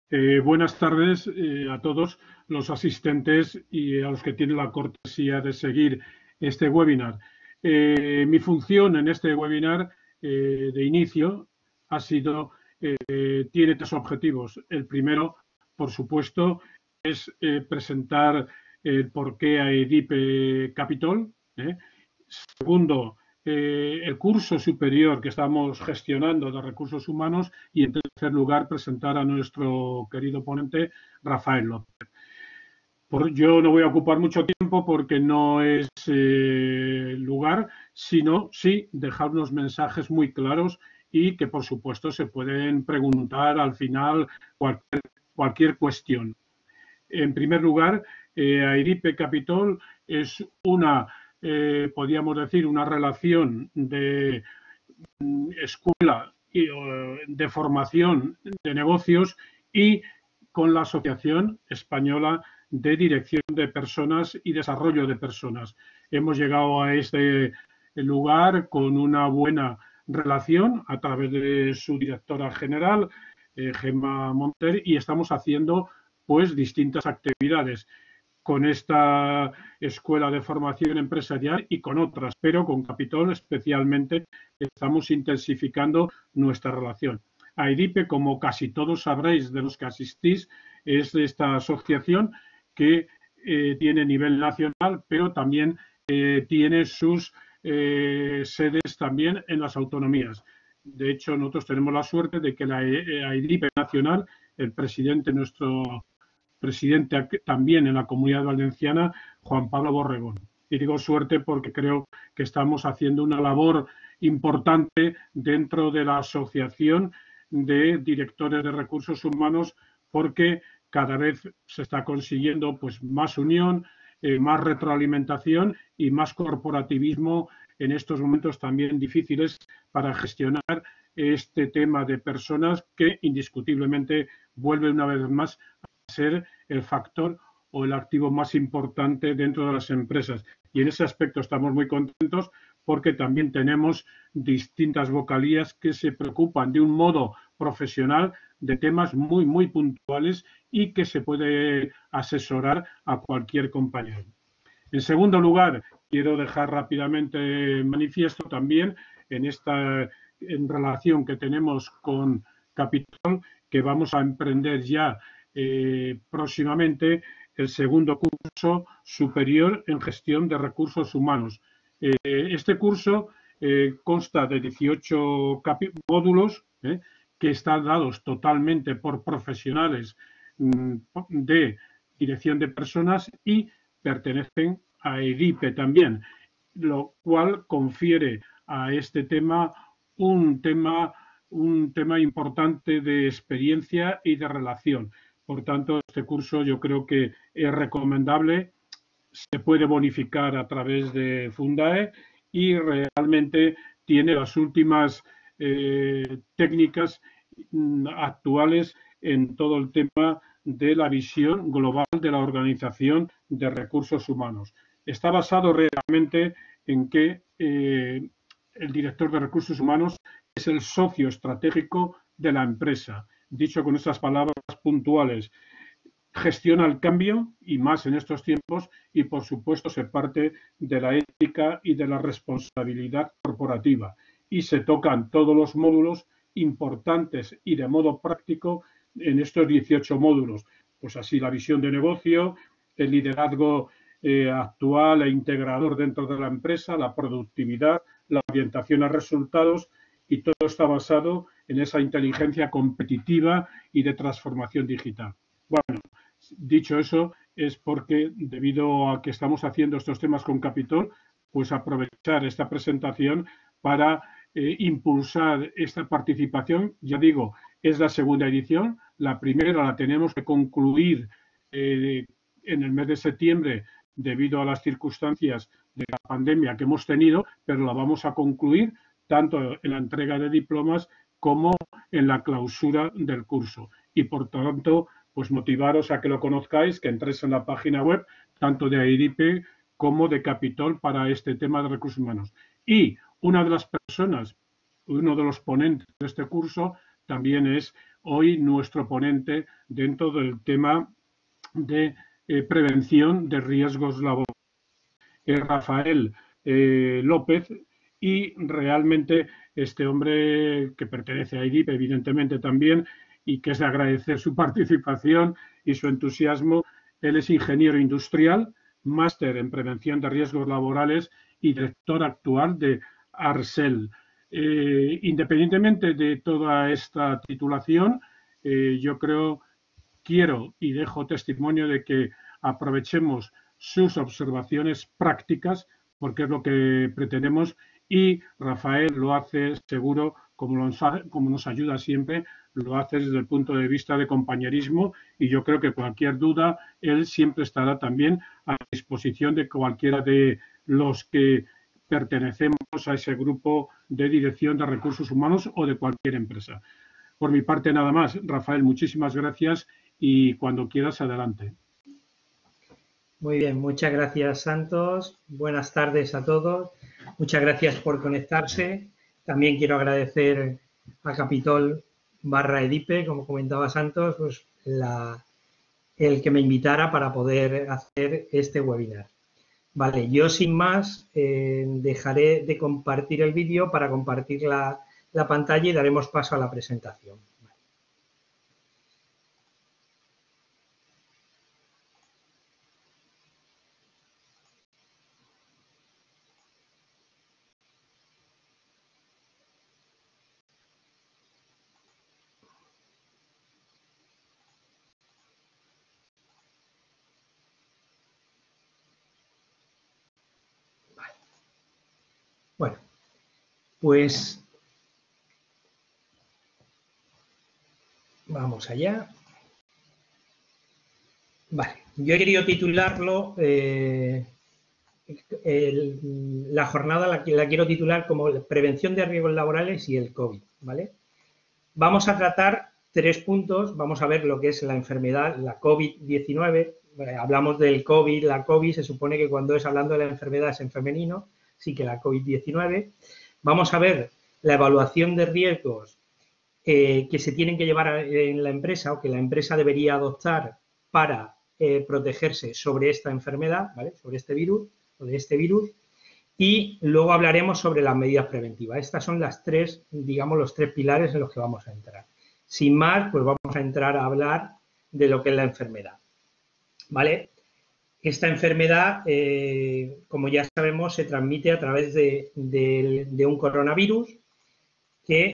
Buenas tardes a todos los asistentes y a los que tienen la cortesía de seguir este webinar. Mi función en este webinar de inicio ha sido, tiene tres objetivos. El primero, por supuesto, es presentar el porqué a EDIP Capital. Segundo, el curso superior que estamos gestionando de recursos humanos y, en tercer lugar, presentar a nuestro querido ponente, Rafael López. Yo no voy a ocupar mucho tiempo porque no es lugar, sino sí dejar unos mensajes muy claros y que, por supuesto, se pueden preguntar al final cualquier cuestión. En primer lugar, AIRIPE Capital es una, podríamos decir, una relación de escuela de formación de negocios y con la Asociación Española de Dirección de Personas y Desarrollo de Personas. Hemos llegado a este lugar con una buena relación a través de su directora general, Gemma Monter, y estamos haciendo pues distintas actividades con esta escuela de formación empresarial y con otras, pero con Capitol especialmente estamos intensificando nuestra relación. AIDIPE, como casi todos sabréis de los que asistís, es esta asociación que tiene nivel nacional, pero también tiene sus sedes también en las autonomías. De hecho, nosotros tenemos la suerte de que la AIDIPE nacional, el presidente, nuestro presidente también en la Comunidad Valenciana, Juan Pablo Borregón. Y digo suerte porque creo que estamos haciendo una labor importante dentro de la Asociación de Directores de Recursos Humanos, porque cada vez se está consiguiendo pues más unión, más retroalimentación y más corporativismo en estos momentos también difíciles para gestionar este tema de personas que indiscutiblemente vuelve una vez más ser el factor o el activo más importante dentro de las empresas. Y en ese aspecto estamos muy contentos porque también tenemos distintas vocalías que se preocupan de un modo profesional de temas muy puntuales y que se puede asesorar a cualquier compañero. En segundo lugar, quiero dejar rápidamente manifiesto también en relación que tenemos con Capitol, que vamos a emprender ya próximamente el segundo curso superior en gestión de recursos humanos. Este curso consta de 18 módulos que están dados totalmente por profesionales de dirección de personas y pertenecen a EDIPE también, lo cual confiere a este tema un tema importante de experiencia y de relación. Por tanto, este curso yo creo que es recomendable, se puede bonificar a través de Fundae y realmente tiene las últimas técnicas actuales en todo el tema de la visión global de la organización de recursos humanos. Está basado realmente en que el director de recursos humanos es el socio estratégico de la empresa. Dicho con estas palabras puntuales, gestiona el cambio y más en estos tiempos y, por supuesto, se parte de la ética y de la responsabilidad corporativa y se tocan todos los módulos importantes y de modo práctico en estos 18 módulos. Pues así la visión de negocio, el liderazgo actual e integrador dentro de la empresa, la productividad, la orientación a resultados y todo está basado en esa inteligencia competitiva y de transformación digital. Bueno, dicho eso, es porque debido a que estamos haciendo estos temas con Capitol, pues aprovechar esta presentación para impulsar esta participación. Ya digo, es la segunda edición, la primera la tenemos que concluir en el mes de septiembre debido a las circunstancias de la pandemia que hemos tenido, pero la vamos a concluir tanto en la entrega de diplomas como en la clausura del curso. Y por tanto, pues motivaros a que lo conozcáis, que entréis en la página web, tanto de AIRIPE como de Capitol para este tema de recursos humanos. Y una de las personas, uno de los ponentes de este curso, también es hoy nuestro ponente dentro del tema de prevención de riesgos laborales. Rafael López, y realmente este hombre que pertenece a IDIP, evidentemente también, y que es de agradecer su participación y su entusiasmo. Él es ingeniero industrial, máster en prevención de riesgos laborales y director actual de Arcel. Independientemente de toda esta titulación, yo quiero y dejo testimonio de que aprovechemos sus observaciones prácticas, porque es lo que pretendemos, y Rafael lo hace seguro, como nos ayuda siempre, lo hace desde el punto de vista de compañerismo, y yo creo que cualquier duda, él siempre estará también a disposición de cualquiera de los que pertenecemos a ese grupo de dirección de recursos humanos o de cualquier empresa. Por mi parte, nada más. Rafael, muchísimas gracias y cuando quieras, adelante. Muy bien, muchas gracias, Santos. Buenas tardes a todos. Muchas gracias por conectarse. También quiero agradecer a Capitol /Edipe, como comentaba Santos, pues el que me invitara para poder hacer este webinar. Vale, yo sin más dejaré de compartir el vídeo para compartir la pantalla y daremos paso a la presentación. Bueno, pues vamos allá. Vale, yo he querido titularlo, la jornada la quiero titular como Prevención de riesgos laborales y el COVID, ¿vale? Vamos a tratar 3 puntos, vamos a ver lo que es la enfermedad, la COVID-19, hablamos del COVID, la COVID, se supone que cuando es hablando de la enfermedad es en femenino, sí que la COVID-19. Vamos a ver la evaluación de riesgos que se tienen que llevar en la empresa o que la empresa debería adoptar para protegerse sobre esta enfermedad, ¿vale? Sobre este virus o de este virus. Y luego hablaremos sobre las medidas preventivas. Estas son las 3, digamos, los 3 pilares en los que vamos a entrar. Sin más, pues vamos a entrar a hablar de lo que es la enfermedad, ¿vale? Esta enfermedad, como ya sabemos, se transmite a través de un coronavirus, que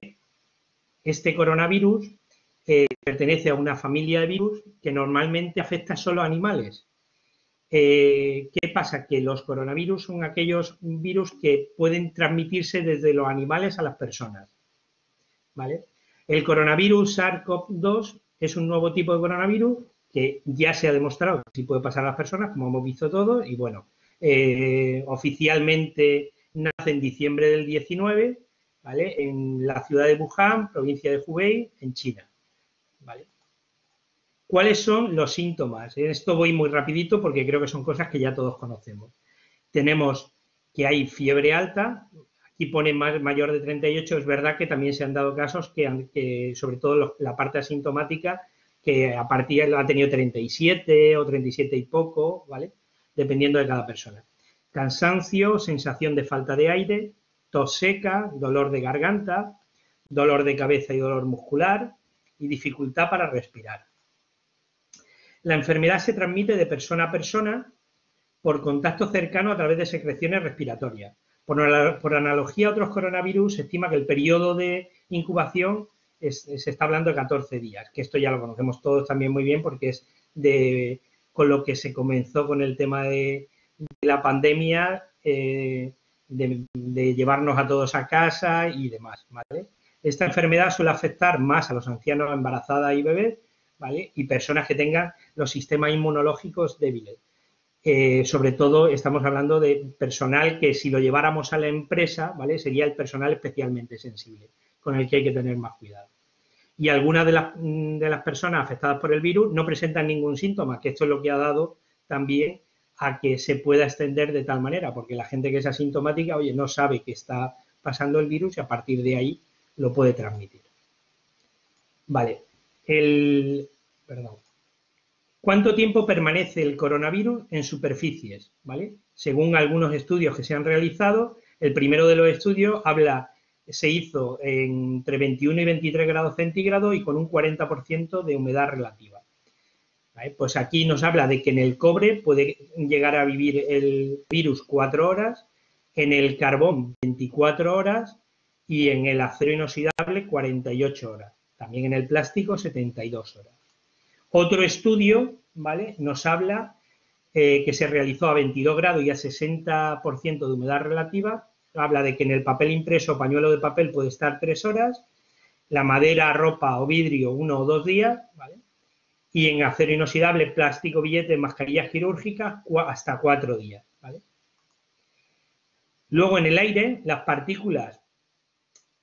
este coronavirus pertenece a una familia de virus que normalmente afecta solo a animales. ¿Qué pasa? Que los coronavirus son aquellos virus que pueden transmitirse desde los animales a las personas, ¿vale? El coronavirus SARS-CoV-2 es un nuevo tipo de coronavirus que ya se ha demostrado que sí puede pasar a las personas, como hemos visto todos, y bueno, oficialmente nace en diciembre del 19, ¿vale? En la ciudad de Wuhan, provincia de Hubei, en China, ¿vale? ¿Cuáles son los síntomas? En esto voy muy rapidito porque creo que son cosas que ya todos conocemos. Tenemos que hay fiebre alta, aquí pone mayor de 38, es verdad que también se han dado casos que sobre todo la parte asintomática, que a partir ha tenido 37 o 37 y poco, ¿vale? Dependiendo de cada persona. Cansancio, sensación de falta de aire, tos seca, dolor de garganta, dolor de cabeza y dolor muscular y dificultad para respirar. La enfermedad se transmite de persona a persona por contacto cercano a través de secreciones respiratorias. Por analogía a otros coronavirus, se estima que el periodo de incubación se está hablando de 14 días, que esto ya lo conocemos todos también muy bien porque es con lo que se comenzó con el tema de la pandemia, de llevarnos a todos a casa y demás, ¿vale? Esta enfermedad suele afectar más a los ancianos, embarazadas y bebés, ¿vale? Y personas que tengan los sistemas inmunológicos débiles. Sobre todo estamos hablando de personal que si lo lleváramos a la empresa, ¿vale? Sería el personal especialmente sensible, con el que hay que tener más cuidado. Y algunas de las personas afectadas por el virus no presentan ningún síntoma, que esto es lo que ha dado también a que se pueda extender de tal manera, porque la gente que es asintomática, oye, no sabe que está pasando el virus y a partir de ahí lo puede transmitir. Vale. Perdón. ¿Cuánto tiempo permanece el coronavirus en superficies? ¿Vale? Según algunos estudios que se han realizado, el primero de los estudios se hizo entre 21 y 23 grados centígrados y con un 40% de humedad relativa. ¿Vale? Pues aquí nos habla de que en el cobre puede llegar a vivir el virus 4 horas, en el carbón 24 horas y en el acero inoxidable 48 horas. También en el plástico 72 horas. Otro estudio, ¿vale?, nos habla que se realizó a 22 grados y a 60% de humedad relativa. Habla de que en el papel impreso o pañuelo de papel puede estar 3 horas, la madera, ropa o vidrio 1 o 2 días, ¿vale? Y en acero inoxidable, plástico, billetes, mascarillas quirúrgicas hasta 4 días, ¿vale? Luego en el aire, las partículas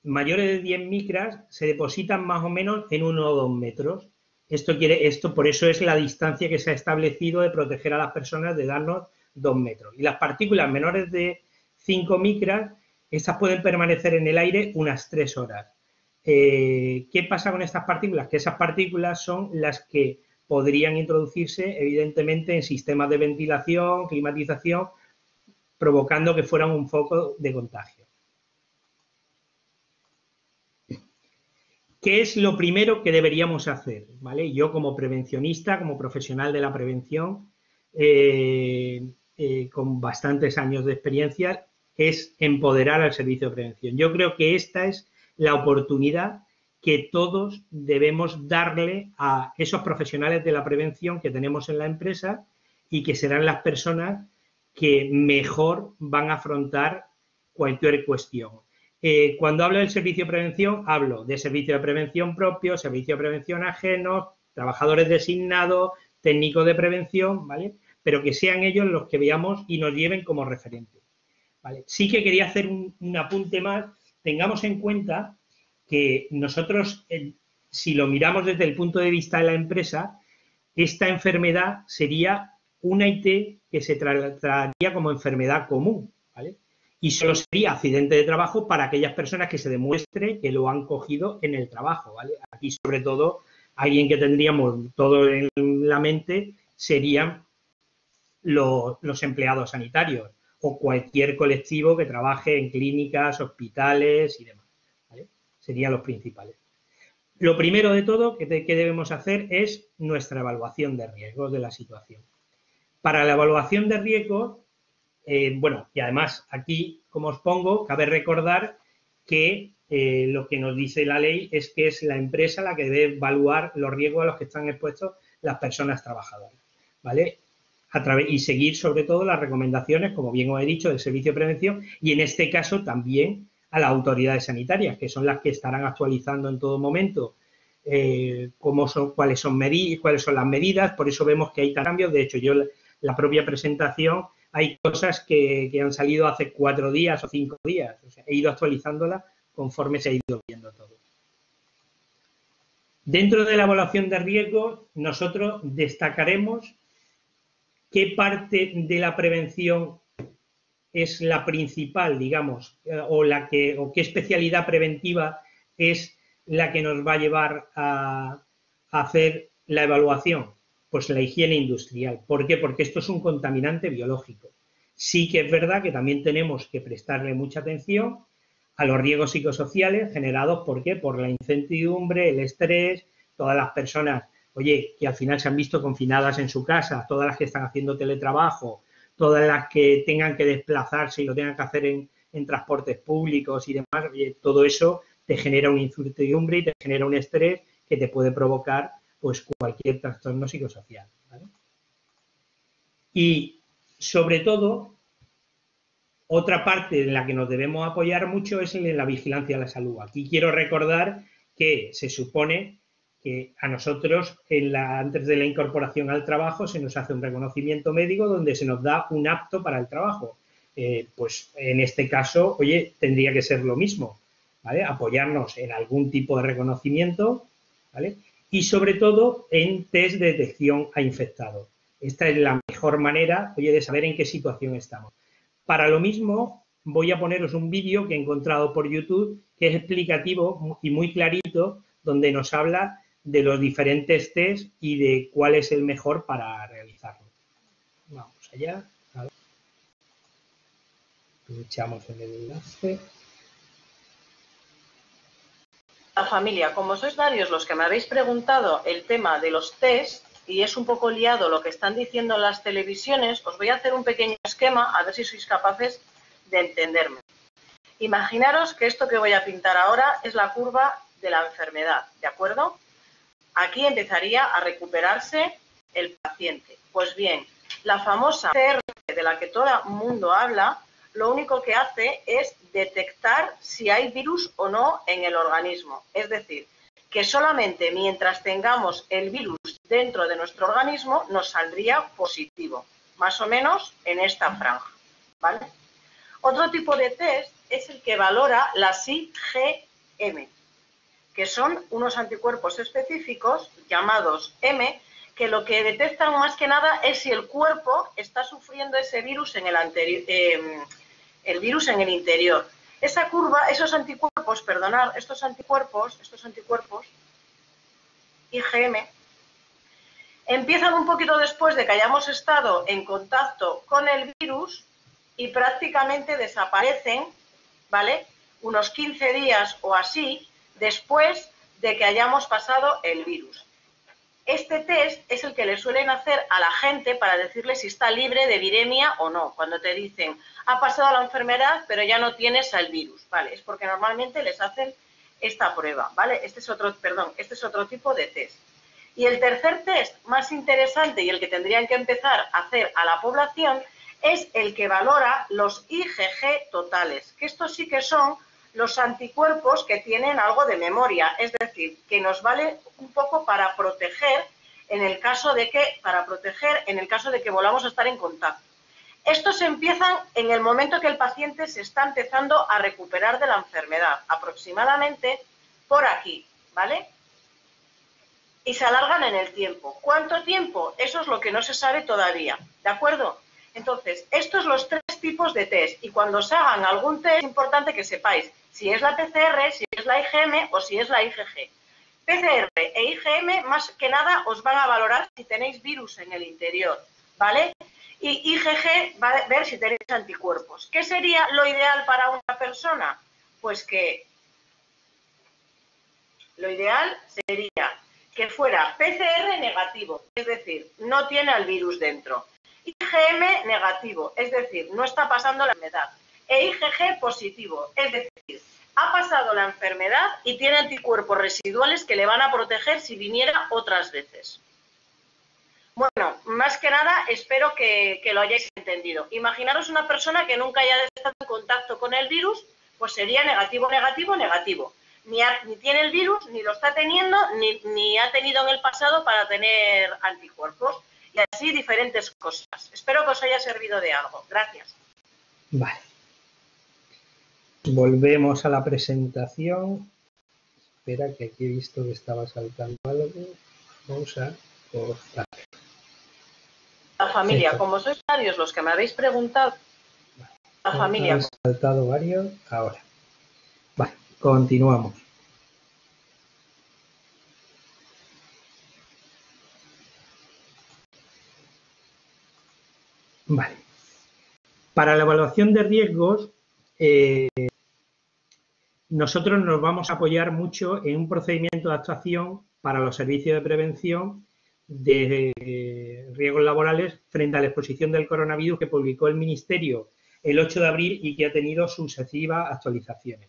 mayores de 10 micras se depositan más o menos en 1 o 2 metros. Esto por eso es la distancia que se ha establecido de proteger a las personas de darnos 2 metros. Y las partículas menores de 5 micras, estas pueden permanecer en el aire unas 3 horas. ¿Qué pasa con estas partículas? Que esas partículas son las que podrían introducirse, evidentemente, en sistemas de ventilación, climatización, provocando que fueran un foco de contagio. ¿Qué es lo primero que deberíamos hacer? ¿Vale? Yo como prevencionista, como profesional de la prevención, con bastantes años de experiencia, es empoderar al servicio de prevención. Yo creo que esta es la oportunidad que todos debemos darle a esos profesionales de la prevención que tenemos en la empresa y que serán las personas que mejor van a afrontar cualquier cuestión. Cuando hablo del servicio de prevención, hablo de servicio de prevención propio, servicio de prevención ajenos, trabajadores designados, técnicos de prevención, ¿vale? Pero que sean ellos los que veamos y nos lleven como referente, ¿vale? Sí que quería hacer un apunte más. Tengamos en cuenta que nosotros, si lo miramos desde el punto de vista de la empresa, esta enfermedad sería una IT que se trataría como enfermedad común, ¿vale? Y solo sería accidente de trabajo para aquellas personas que se demuestre que lo han cogido en el trabajo, ¿vale? Aquí, sobre todo, alguien que tendríamos todo en la mente serían los empleados sanitarios o cualquier colectivo que trabaje en clínicas, hospitales y demás, ¿vale? Serían los principales. Lo primero de todo que debemos hacer es nuestra evaluación de riesgos de la situación. Para la evaluación de riesgos, bueno, y además aquí, como os pongo, cabe recordar que lo que nos dice la ley es que es la empresa la que debe evaluar los riesgos a los que están expuestos las personas trabajadoras, ¿vale? Y seguir, sobre todo, las recomendaciones, como bien os he dicho, del servicio de prevención y, en este caso, también a las autoridades sanitarias, que son las que estarán actualizando en todo momento cuáles son las medidas. Por eso vemos que hay cambios. De hecho, yo la propia presentación, hay cosas que han salido hace 4 días o 5 días. O sea, he ido actualizándola conforme se ha ido viendo todo. Dentro de la evaluación de riesgos, nosotros destacaremos qué parte de la prevención es la principal, digamos, o qué especialidad preventiva es la que nos va a llevar a hacer la evaluación. Pues la higiene industrial. ¿Por qué? Porque esto es un contaminante biológico. Sí que es verdad que también tenemos que prestarle mucha atención a los riesgos psicosociales generados, ¿por qué? Por la incertidumbre, el estrés, todas las personas, oye, que al final se han visto confinadas en su casa, todas las que están haciendo teletrabajo, todas las que tengan que desplazarse y lo tengan que hacer en transportes públicos y demás, oye, todo eso te genera una incertidumbre y te genera un estrés que te puede provocar pues cualquier trastorno psicosocial, ¿vale? Y, sobre todo, otra parte en la que nos debemos apoyar mucho es en la vigilancia de la salud. Aquí quiero recordar que se supone que a nosotros, antes de la incorporación al trabajo, se nos hace un reconocimiento médico donde se nos da un apto para el trabajo. Pues en este caso, oye, tendría que ser lo mismo, ¿vale? Apoyarnos en algún tipo de reconocimiento, ¿vale? Y, sobre todo, en test de detección a infectados. Esta es la mejor manera, oye, de saber en qué situación estamos. Para lo mismo, voy a poneros un vídeo que he encontrado por YouTube que es explicativo y muy clarito, donde nos habla de los diferentes test y de cuál es el mejor para realizarlo. Vamos allá. A ver. Pinchamos en el enlace. La familia, como sois varios los que me habéis preguntado el tema de los test y es un poco liado lo que están diciendo las televisiones, os voy a hacer un pequeño esquema a ver si sois capaces de entenderme. Imaginaros que esto que voy a pintar ahora es la curva de la enfermedad, ¿de acuerdo? Aquí empezaría a recuperarse el paciente. Pues bien, la famosa PCR de la que todo el mundo habla, lo único que hace es detectar si hay virus o no en el organismo. Es decir, que solamente mientras tengamos el virus dentro de nuestro organismo nos saldría positivo, más o menos en esta franja, ¿vale? Otro tipo de test es el que valora las IgM, que son unos anticuerpos específicos llamados M, que lo que detectan más que nada es si el cuerpo está sufriendo ese virus en el virus en el interior. Esa curva, esos anticuerpos, perdonad, estos anticuerpos IgM, empiezan un poquito después de que hayamos estado en contacto con el virus y prácticamente desaparecen, ¿vale? Unos 15 días o así después de que hayamos pasado el virus. Este test es el que le suelen hacer a la gente para decirle si está libre de viremia o no. Cuando te dicen, ha pasado la enfermedad, pero ya no tienes el virus, ¿vale? Es porque normalmente les hacen esta prueba, ¿vale? Este es otro tipo de test. Y el tercer test más interesante y el que tendrían que empezar a hacer a la población es el que valora los IgG totales, que estos sí que son los anticuerpos que tienen algo de memoria, es decir, que nos vale un poco para proteger en el caso de que volvamos a estar en contacto. Estos empiezan en el momento que el paciente se está empezando a recuperar de la enfermedad, aproximadamente por aquí, ¿vale? Y se alargan en el tiempo. ¿Cuánto tiempo? Eso es lo que no se sabe todavía, ¿de acuerdo? Entonces, estos son los tres tipos de test y cuando os hagan algún test es importante que sepáis si es la PCR, si es la IgM o si es la IgG. PCR e IgM más que nada os van a valorar si tenéis virus en el interior, ¿vale? Y IgG va a ver si tenéis anticuerpos. ¿Qué sería lo ideal para una persona? Pues que lo ideal sería que fuera PCR negativo, es decir, no tiene el virus dentro. IgM negativo, es decir, no está pasando la enfermedad. E IgG positivo, es decir, ha pasado la enfermedad y tiene anticuerpos residuales que le van a proteger si viniera otras veces. Bueno, más que nada espero que lo hayáis entendido. Imaginaros una persona que nunca haya estado en contacto con el virus, pues sería negativo, negativo, negativo. Ni tiene el virus, ni lo está teniendo, ni ha tenido en el pasado para tener anticuerpos. Y así diferentes cosas. Espero que os haya servido de algo. Gracias. Vale. Volvemos a la presentación. Espera, que aquí he visto que estaba saltando algo. Vamos a cortar. La familia, como sois varios los que me habéis preguntado, la familia. Han saltado varios. Ahora. Vale, continuamos. Vale. Para la evaluación de riesgos, nosotros nos vamos a apoyar mucho en un procedimiento de actuación para los servicios de prevención de riesgos laborales frente a la exposición del coronavirus que publicó el Ministerio el 8 de abril y que ha tenido sucesivas actualizaciones.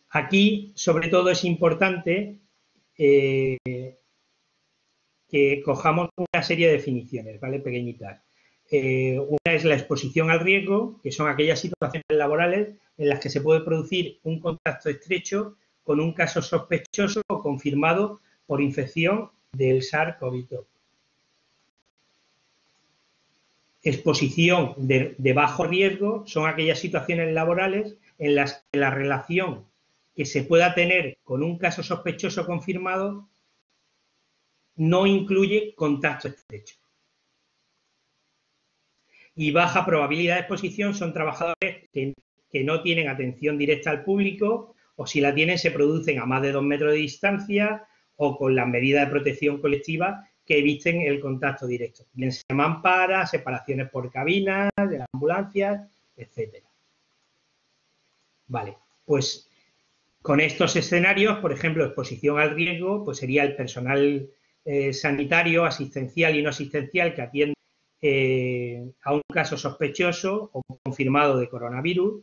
Aquí, sobre todo, es importante que cojamos una serie de definiciones, ¿vale? Pequeñitas. Una es la exposición al riesgo, que son aquellas situaciones laborales en las que se puede producir un contacto estrecho con un caso sospechoso o confirmado por infección del SARS-CoV-2. Exposición de bajo riesgo son aquellas situaciones laborales en las que la relación que se pueda tener con un caso sospechoso confirmado no incluye contacto estrecho. Y baja probabilidad de exposición son trabajadores que no tienen atención directa al público o si la tienen se producen a más de 2 metros de distancia o con las medidas de protección colectiva que eviten el contacto directo. Bien se mamparas, separaciones por cabinas, de las ambulancias, etcétera. Vale, pues con estos escenarios, por ejemplo, exposición al riesgo, pues sería el personal sanitario, asistencial y no asistencial que atiende a un caso sospechoso o confirmado de coronavirus,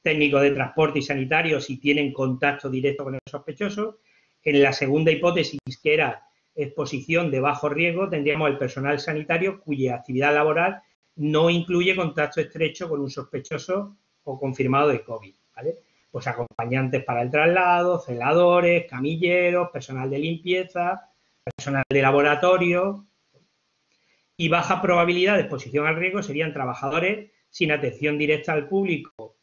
técnicos de transporte y sanitario si tienen contacto directo con el sospechoso. En la segunda hipótesis, que era exposición de bajo riesgo, tendríamos el personal sanitario cuya actividad laboral no incluye contacto estrecho con un sospechoso o confirmado de COVID, ¿vale? Pues acompañantes para el traslado, celadores, camilleros, personal de limpieza, personal de laboratorio. Y baja probabilidad de exposición al riesgo serían trabajadores sin atención directa al público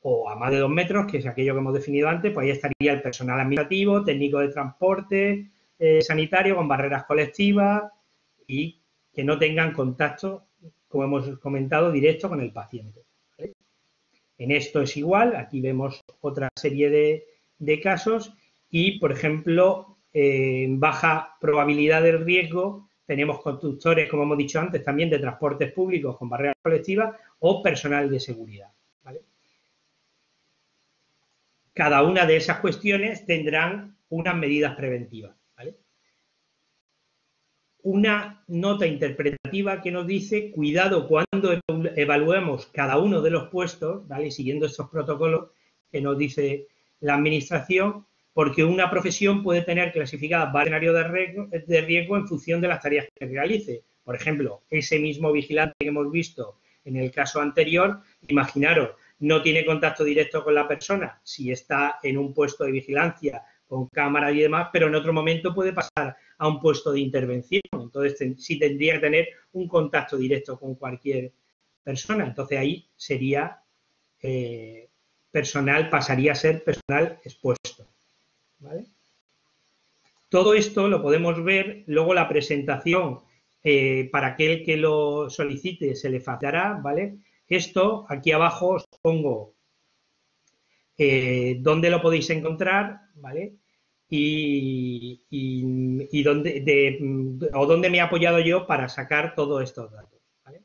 o a más de 2 metros, que es aquello que hemos definido antes, pues ahí estaría el personal administrativo, técnico de transporte, sanitario con barreras colectivas y que no tengan contacto, como hemos comentado, directo con el paciente, ¿vale? En esto es igual, aquí vemos otra serie de casos y, por ejemplo, en baja probabilidad del riesgo tenemos conductores, como hemos dicho antes, también de transportes públicos con barreras colectivas o personal de seguridad, ¿vale? Cada una de esas cuestiones tendrán unas medidas preventivas, ¿vale? Una nota interpretativa que nos dice, cuidado cuando evaluemos cada uno de los puestos, ¿vale? Siguiendo estos protocolos que nos dice la Administración, porque una profesión puede tener clasificadas varios escenarios de riesgo en función de las tareas que realice. Por ejemplo, ese mismo vigilante que hemos visto en el caso anterior, imaginaros, no tiene contacto directo con la persona si está en un puesto de vigilancia con cámaras y demás, pero en otro momento puede pasar a un puesto de intervención. Entonces, sí tendría que tener un contacto directo con cualquier persona. Entonces, ahí sería pasaría a ser personal expuesto, ¿vale? Todo esto lo podemos ver, luego la presentación para aquel que lo solicite se le facilitará, ¿vale? Esto, aquí abajo os pongo dónde lo podéis encontrar, ¿vale? Y dónde me he apoyado yo para sacar todos estos datos, ¿vale?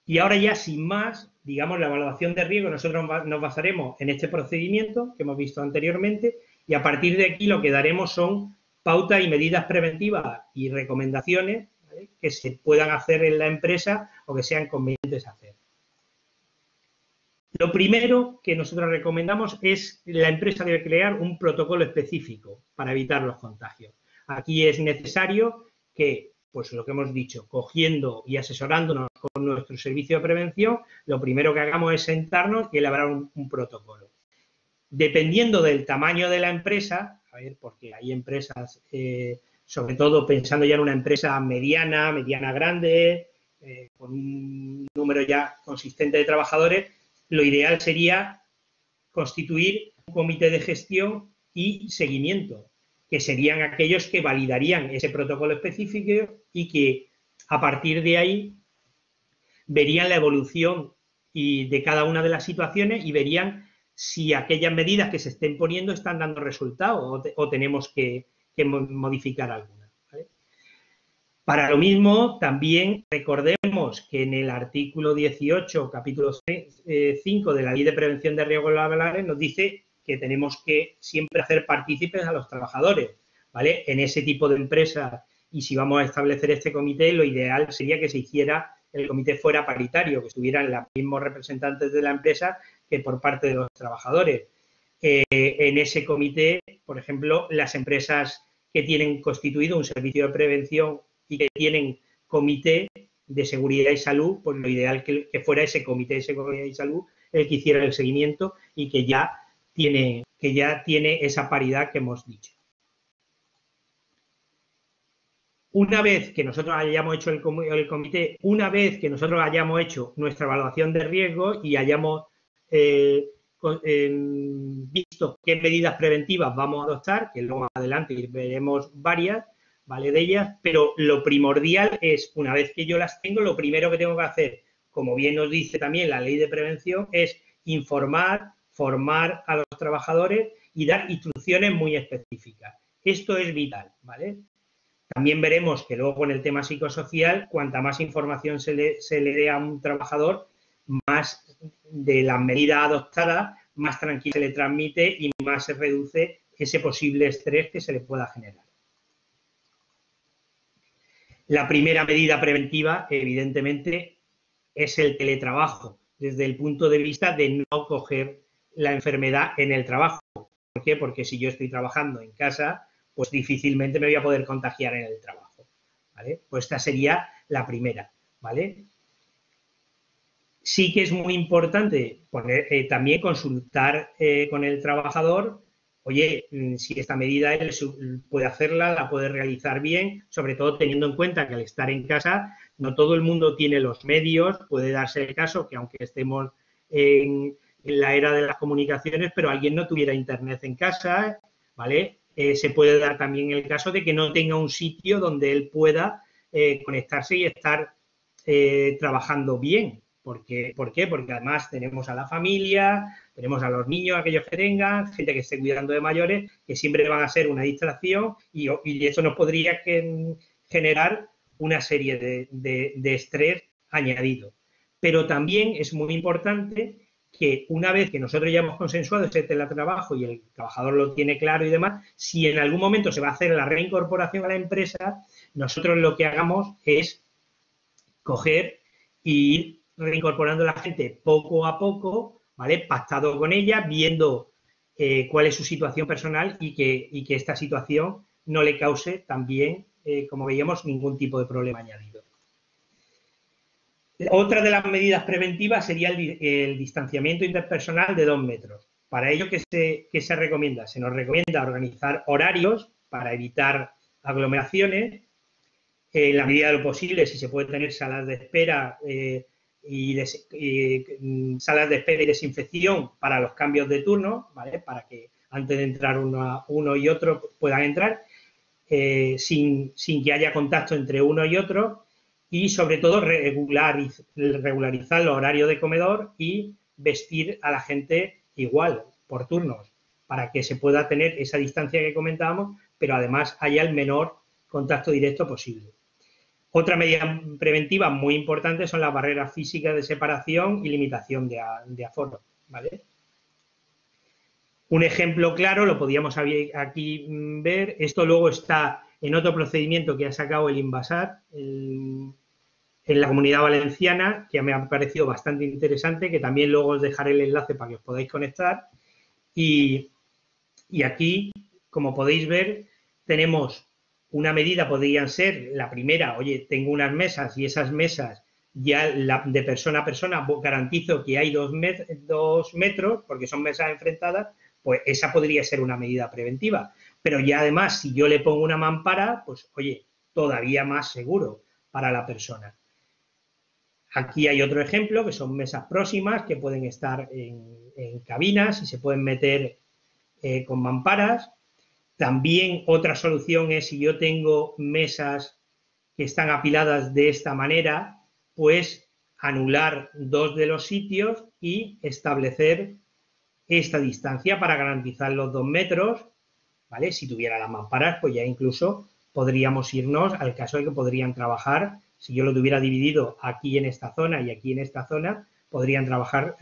Y ahora ya sin más, digamos, la evaluación de riesgo, nosotros nos basaremos en este procedimiento que hemos visto anteriormente y a partir de aquí lo que daremos son pautas y medidas preventivas y recomendaciones, ¿vale?, que se puedan hacer en la empresa o que sean convenientes hacer. Lo primero que nosotros recomendamos es que la empresa debe crear un protocolo específico para evitar los contagios. Aquí es necesario que, pues lo que hemos dicho, cogiendo y asesorándonos con nuestro servicio de prevención, lo primero que hagamos es sentarnos y elaborar un protocolo. Dependiendo del tamaño de la empresa, a ver, porque hay empresas, sobre todo pensando ya en una empresa mediana grande, con un número ya consistente de trabajadores, lo ideal sería constituir un comité de gestión y seguimiento, que serían aquellos que validarían ese protocolo específico y que a partir de ahí verían la evolución de cada una de las situaciones y verían si aquellas medidas que se estén poniendo están dando resultados o tenemos que modificar alguna, ¿vale? Para lo mismo, también recordemos que en el artículo 18, capítulo 5 de la Ley de Prevención de Riesgos Laborales nos dice que tenemos que siempre hacer partícipes a los trabajadores, ¿vale? En ese tipo de empresas, y si vamos a establecer este comité, lo ideal sería que se hiciera, el comité fuera paritario, que estuvieran los mismos representantes de la empresa que por parte de los trabajadores. En ese comité, por ejemplo, las empresas que tienen constituido un servicio de prevención y que tienen comité de seguridad y salud, pues lo ideal que fuera ese comité de seguridad y salud el que hiciera el seguimiento y que ya tiene esa paridad que hemos dicho. Una vez que nosotros hayamos hecho el comité, una vez que nosotros hayamos hecho nuestra evaluación de riesgo y hayamos visto qué medidas preventivas vamos a adoptar, que luego más adelante veremos varias, ¿vale?, de ellas, pero lo primordial es, una vez que yo las tengo, lo primero que tengo que hacer, como bien nos dice también la Ley de Prevención, es informar, formar a los trabajadores y dar instrucciones muy específicas. Esto es vital, ¿vale? También veremos que luego con el tema psicosocial, cuanta más información se le dé a un trabajador, más de las medidas adoptadas, más tranquilo se le transmite y más se reduce ese posible estrés que se le pueda generar. La primera medida preventiva, evidentemente, es el teletrabajo, desde el punto de vista de no coger la enfermedad en el trabajo. ¿Por qué? Porque si yo estoy trabajando en casa, pues difícilmente me voy a poder contagiar en el trabajo, ¿vale? Pues esta sería la primera, ¿vale? Sí que es muy importante también consultar con el trabajador, oye, si esta medida él puede hacerla, la puede realizar bien, sobre todo teniendo en cuenta que al estar en casa no todo el mundo tiene los medios, puede darse el caso que aunque estemos en la era de las comunicaciones, pero alguien no tuviera internet en casa, ¿vale? Se puede dar también el caso de que no tenga un sitio donde él pueda conectarse y estar trabajando bien. ¿Por qué? Porque además tenemos a la familia, tenemos a los niños, aquellos que tengan, gente que esté cuidando de mayores, que siempre van a ser una distracción y eso nos podría generar una serie de estrés añadido. Pero también es muy importante que una vez que nosotros ya hemos consensuado ese teletrabajo y el trabajador lo tiene claro y demás, si en algún momento se va a hacer la reincorporación a la empresa, nosotros lo que hagamos es coger y ir reincorporando a la gente poco a poco, ¿vale? Pactado con ella, viendo cuál es su situación personal y que esta situación no le cause también, como veíamos, ningún tipo de problema añadido. Otra de las medidas preventivas sería el distanciamiento interpersonal de 2 metros. Para ello, ¿qué se recomienda? Se nos recomienda organizar horarios para evitar aglomeraciones. En la medida de lo posible, si se puede tener salas de espera salas de espera y desinfección para los cambios de turno, ¿vale? Para que antes de entrar uno y otro puedan entrar, sin que haya contacto entre uno y otro. Y, sobre todo, regularizar los horarios de comedor y vestir a la gente igual, por turnos, para que se pueda tener esa distancia que comentábamos, pero además haya el menor contacto directo posible. Otra medida preventiva muy importante son las barreras físicas de separación y limitación de aforo, ¿vale? Un ejemplo claro, lo podíamos aquí ver, esto luego está en otro procedimiento que ha sacado el Inbasat, en la Comunidad Valenciana, que me ha parecido bastante interesante, que también luego os dejaré el enlace para que os podáis conectar. Y aquí, como podéis ver, tenemos una medida, podrían ser la primera, oye, tengo unas mesas y esas mesas ya de persona a persona garantizo que hay 2 metros, porque son mesas enfrentadas, pues esa podría ser una medida preventiva. Pero ya además, si yo le pongo una mampara, pues oye, todavía más seguro para la persona. Aquí hay otro ejemplo, que son mesas próximas, que pueden estar en cabinas y se pueden meter con mamparas. También otra solución es, si yo tengo mesas que están apiladas de esta manera, pues anular 2 de los sitios y establecer esta distancia para garantizar los 2 metros, ¿vale? Si tuviera las mamparas, pues ya incluso podríamos irnos al caso de que podrían trabajar. Si yo lo tuviera dividido aquí en esta zona y aquí en esta zona, podrían trabajar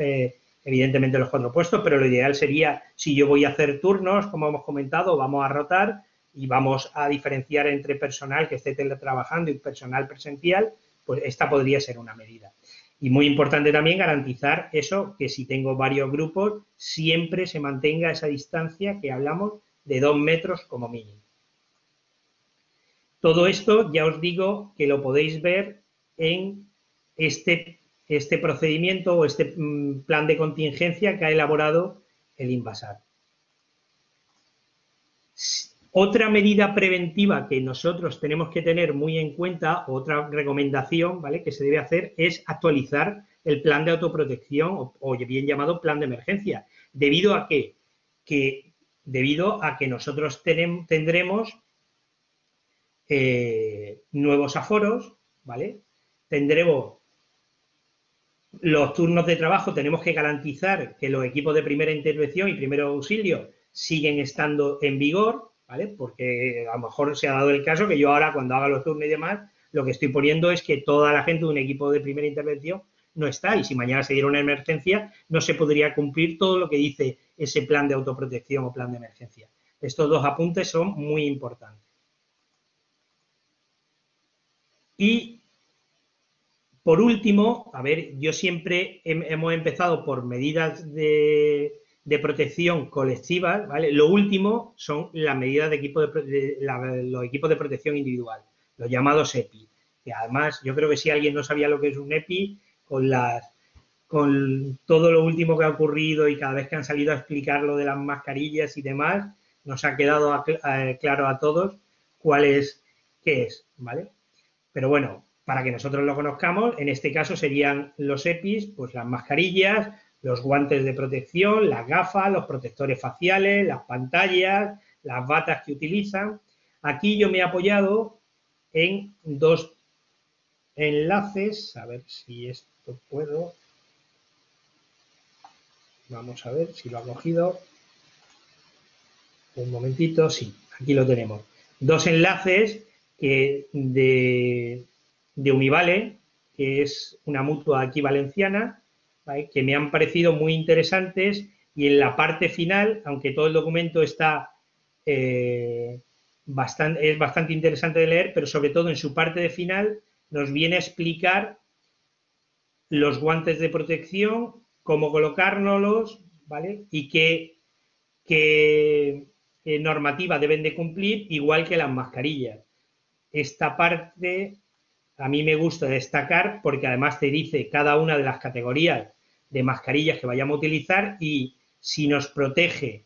evidentemente los 4 puestos, pero lo ideal sería, si yo voy a hacer turnos, como hemos comentado, vamos a rotar y vamos a diferenciar entre personal que esté teletrabajando y personal presencial, pues esta podría ser una medida. Y muy importante también garantizar eso, que si tengo varios grupos, siempre se mantenga esa distancia que hablamos de 2 metros como mínimo. Todo esto ya os digo que lo podéis ver en este procedimiento o este plan de contingencia que ha elaborado el Inbasat. Otra medida preventiva que nosotros tenemos que tener muy en cuenta, otra recomendación, ¿vale?, que se debe hacer, es actualizar el plan de autoprotección o bien llamado plan de emergencia. ¿Debido a qué? Debido a que nosotros tendremos nuevos aforos, ¿vale? Tendremos Los turnos de trabajo tenemos que garantizar que los equipos de primera intervención y primer auxilio siguen estando en vigor, ¿vale? Porque a lo mejor se ha dado el caso que yo ahora cuando haga los turnos y demás, lo que estoy poniendo es que toda la gente de un equipo de primera intervención no está, y si mañana se diera una emergencia no se podría cumplir todo lo que dice ese plan de autoprotección o plan de emergencia. Estos dos apuntes son muy importantes. Y por último, a ver, yo siempre hemos empezado por medidas de protección colectivas, ¿vale? Lo último son las medidas de los equipos de protección individual, los llamados EPI, que además yo creo que si alguien no sabía lo que es un EPI, con todo lo último que ha ocurrido y cada vez que han salido a explicar lo de las mascarillas y demás, nos ha quedado claro a todos qué es, ¿vale? Pero bueno, para que nosotros lo conozcamos, en este caso serían los EPIs, pues las mascarillas, los guantes de protección, las gafas, los protectores faciales, las pantallas, las batas que utilizan. Aquí yo me he apoyado en dos enlaces, a ver si esto puedo. Vamos a ver si lo ha cogido. Un momentito, sí, aquí lo tenemos. Dos enlaces de Univale, que es una mutua aquí valenciana, ¿vale? Que me han parecido muy interesantes, y en la parte final, aunque todo el documento está es bastante interesante de leer, pero sobre todo en su parte de final nos viene a explicar los guantes de protección, cómo colocárnoslos, ¿vale? Y qué normativa deben de cumplir, igual que las mascarillas. Esta parte a mí me gusta destacar porque además te dice cada una de las categorías de mascarillas que vayamos a utilizar y si nos protege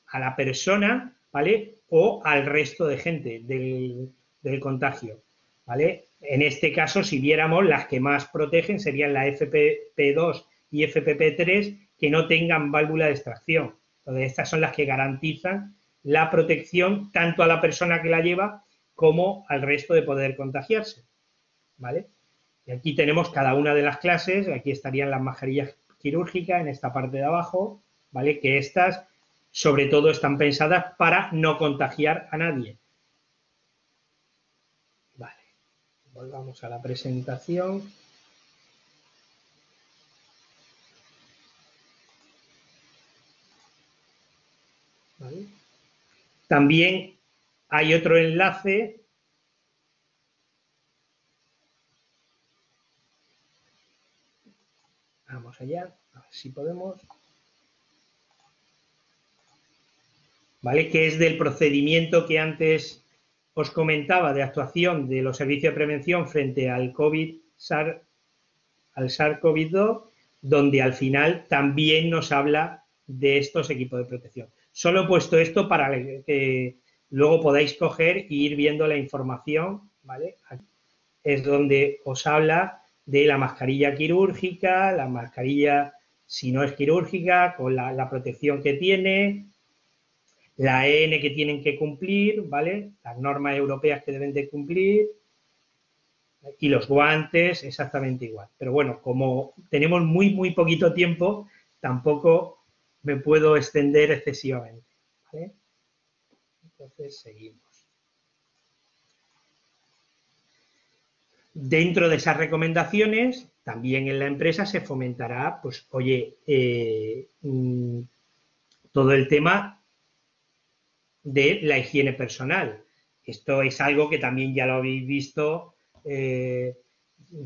a la persona, ¿vale? O al resto de gente del contagio, ¿vale? En este caso, si viéramos, las que más protegen serían la FFP2 y FFP3 que no tengan válvula de extracción. Entonces, estas son las que garantizan la protección tanto a la persona que la lleva como al resto de poder contagiarse, ¿vale? Y aquí tenemos cada una de las clases, aquí estarían las mascarillas quirúrgicas en esta parte de abajo, ¿vale? Que estas, sobre todo, están pensadas para no contagiar a nadie. Vale, volvamos a la presentación. ¿Vale? También hay otro enlace vamos allá, a ver si podemos, ¿vale? Que es del procedimiento que antes os comentaba de actuación de los servicios de prevención frente al SARS-CoV-2, donde al final también nos habla de estos equipos de protección. Solo he puesto esto para que luego podáis coger e ir viendo la información, ¿vale? Aquí es donde os habla de la mascarilla quirúrgica, la mascarilla, si no es quirúrgica, con la protección que tiene, la EN que tienen que cumplir, ¿vale? Las normas europeas que deben de cumplir, y los guantes exactamente igual. Pero bueno, como tenemos muy poquito tiempo, tampoco me puedo extender excesivamente, ¿vale? Entonces, seguimos. Dentro de esas recomendaciones, también en la empresa se fomentará, pues, oye, todo el tema de la higiene personal. Esto es algo que también ya lo habéis visto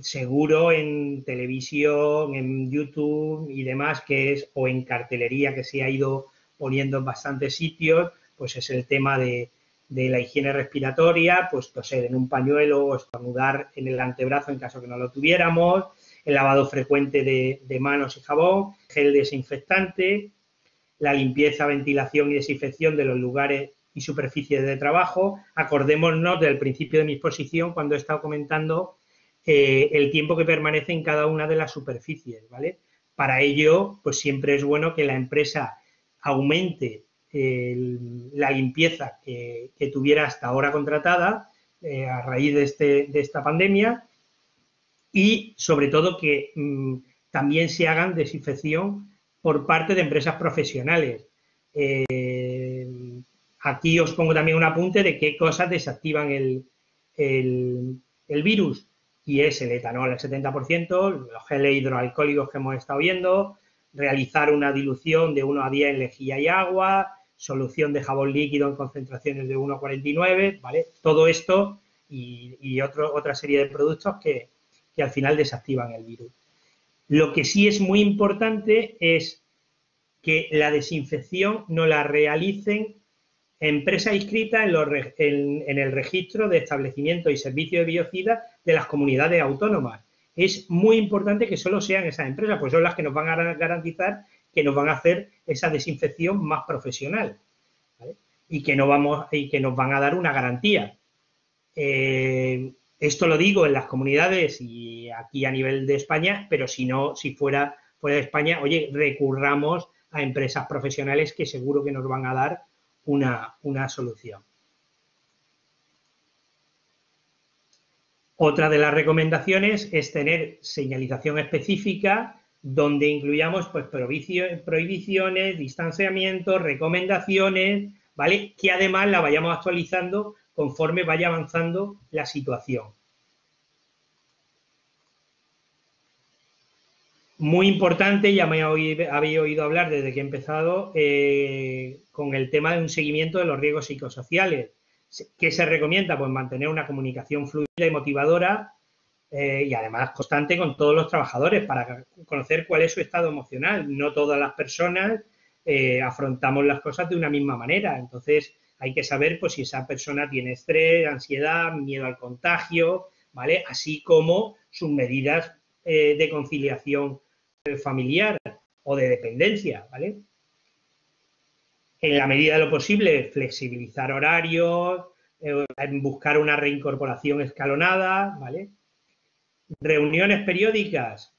seguro en televisión, en YouTube y demás, que es, o en cartelería que se ha ido poniendo en bastantes sitios, pues es el tema de la higiene respiratoria, pues toser en un pañuelo o estornudar en el antebrazo en caso que no lo tuviéramos, el lavado frecuente de manos y jabón, gel desinfectante, la limpieza, ventilación y desinfección de los lugares y superficies de trabajo. Acordémonos del principio de mi exposición cuando he estado comentando el tiempo que permanece en cada una de las superficies, ¿vale? Para ello, pues siempre es bueno que la empresa aumente la limpieza que tuviera hasta ahora contratada a raíz de esta pandemia y sobre todo que también se hagan desinfección por parte de empresas profesionales. Aquí os pongo también un apunte de qué cosas desactivan el virus, y es el etanol al 70%, los geles hidroalcohólicos que hemos estado viendo, realizar una dilución de 1 a 10 en lejía y agua, solución de jabón líquido en concentraciones de 1 a 49, ¿vale? Todo esto y otra serie de productos que al final desactivan el virus. Lo que sí es muy importante es que la desinfección no la realicen empresas inscritas en el registro de establecimientos y servicios de biocidas de las comunidades autónomas. Es muy importante que solo sean esas empresas, pues son las que nos van a garantizar que nos van a hacer esa desinfección más profesional, ¿vale? Y que nos van a dar una garantía. Esto lo digo en las comunidades y aquí a nivel de España, pero si fuera de España, oye, recurramos a empresas profesionales que seguro que nos van a dar una solución. Otra de las recomendaciones es tener señalización específica donde incluyamos pues, prohibiciones, distanciamientos, recomendaciones, ¿vale? Que además la vayamos actualizando conforme vaya avanzando la situación. Muy importante, ya me habéis oído hablar desde que he empezado, con el tema de un seguimiento de los riesgos psicosociales. ¿Qué se recomienda? Pues mantener una comunicación fluida y motivadora y además constante con todos los trabajadores para conocer cuál es su estado emocional. No todas las personas afrontamos las cosas de una misma manera. Entonces, hay que saber pues, si esa persona tiene estrés, ansiedad, miedo al contagio, ¿vale? Así como sus medidas de conciliación familiar o de dependencia, ¿vale? En la medida de lo posible, flexibilizar horarios, buscar una reincorporación escalonada, ¿vale? Reuniones periódicas.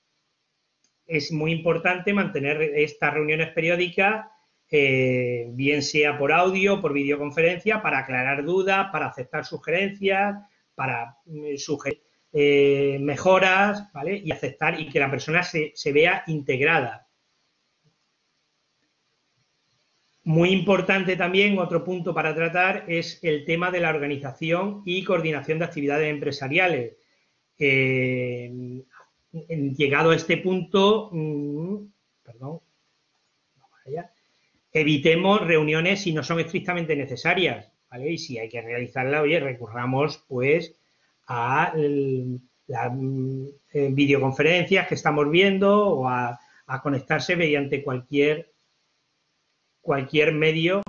Es muy importante mantener estas reuniones periódicas, bien sea por audio, por videoconferencia, para aclarar dudas, para aceptar sugerencias, para sugerir mejoras, ¿vale? Y aceptar y que la persona se vea integrada. Muy importante también, otro punto para tratar, es el tema de la organización y coordinación de actividades empresariales. Llegado a este punto, evitemos reuniones si no son estrictamente necesarias, ¿vale? Y si hay que realizarla, oye, recurramos pues a las videoconferencias que estamos viendo o a conectarse mediante cualquier medio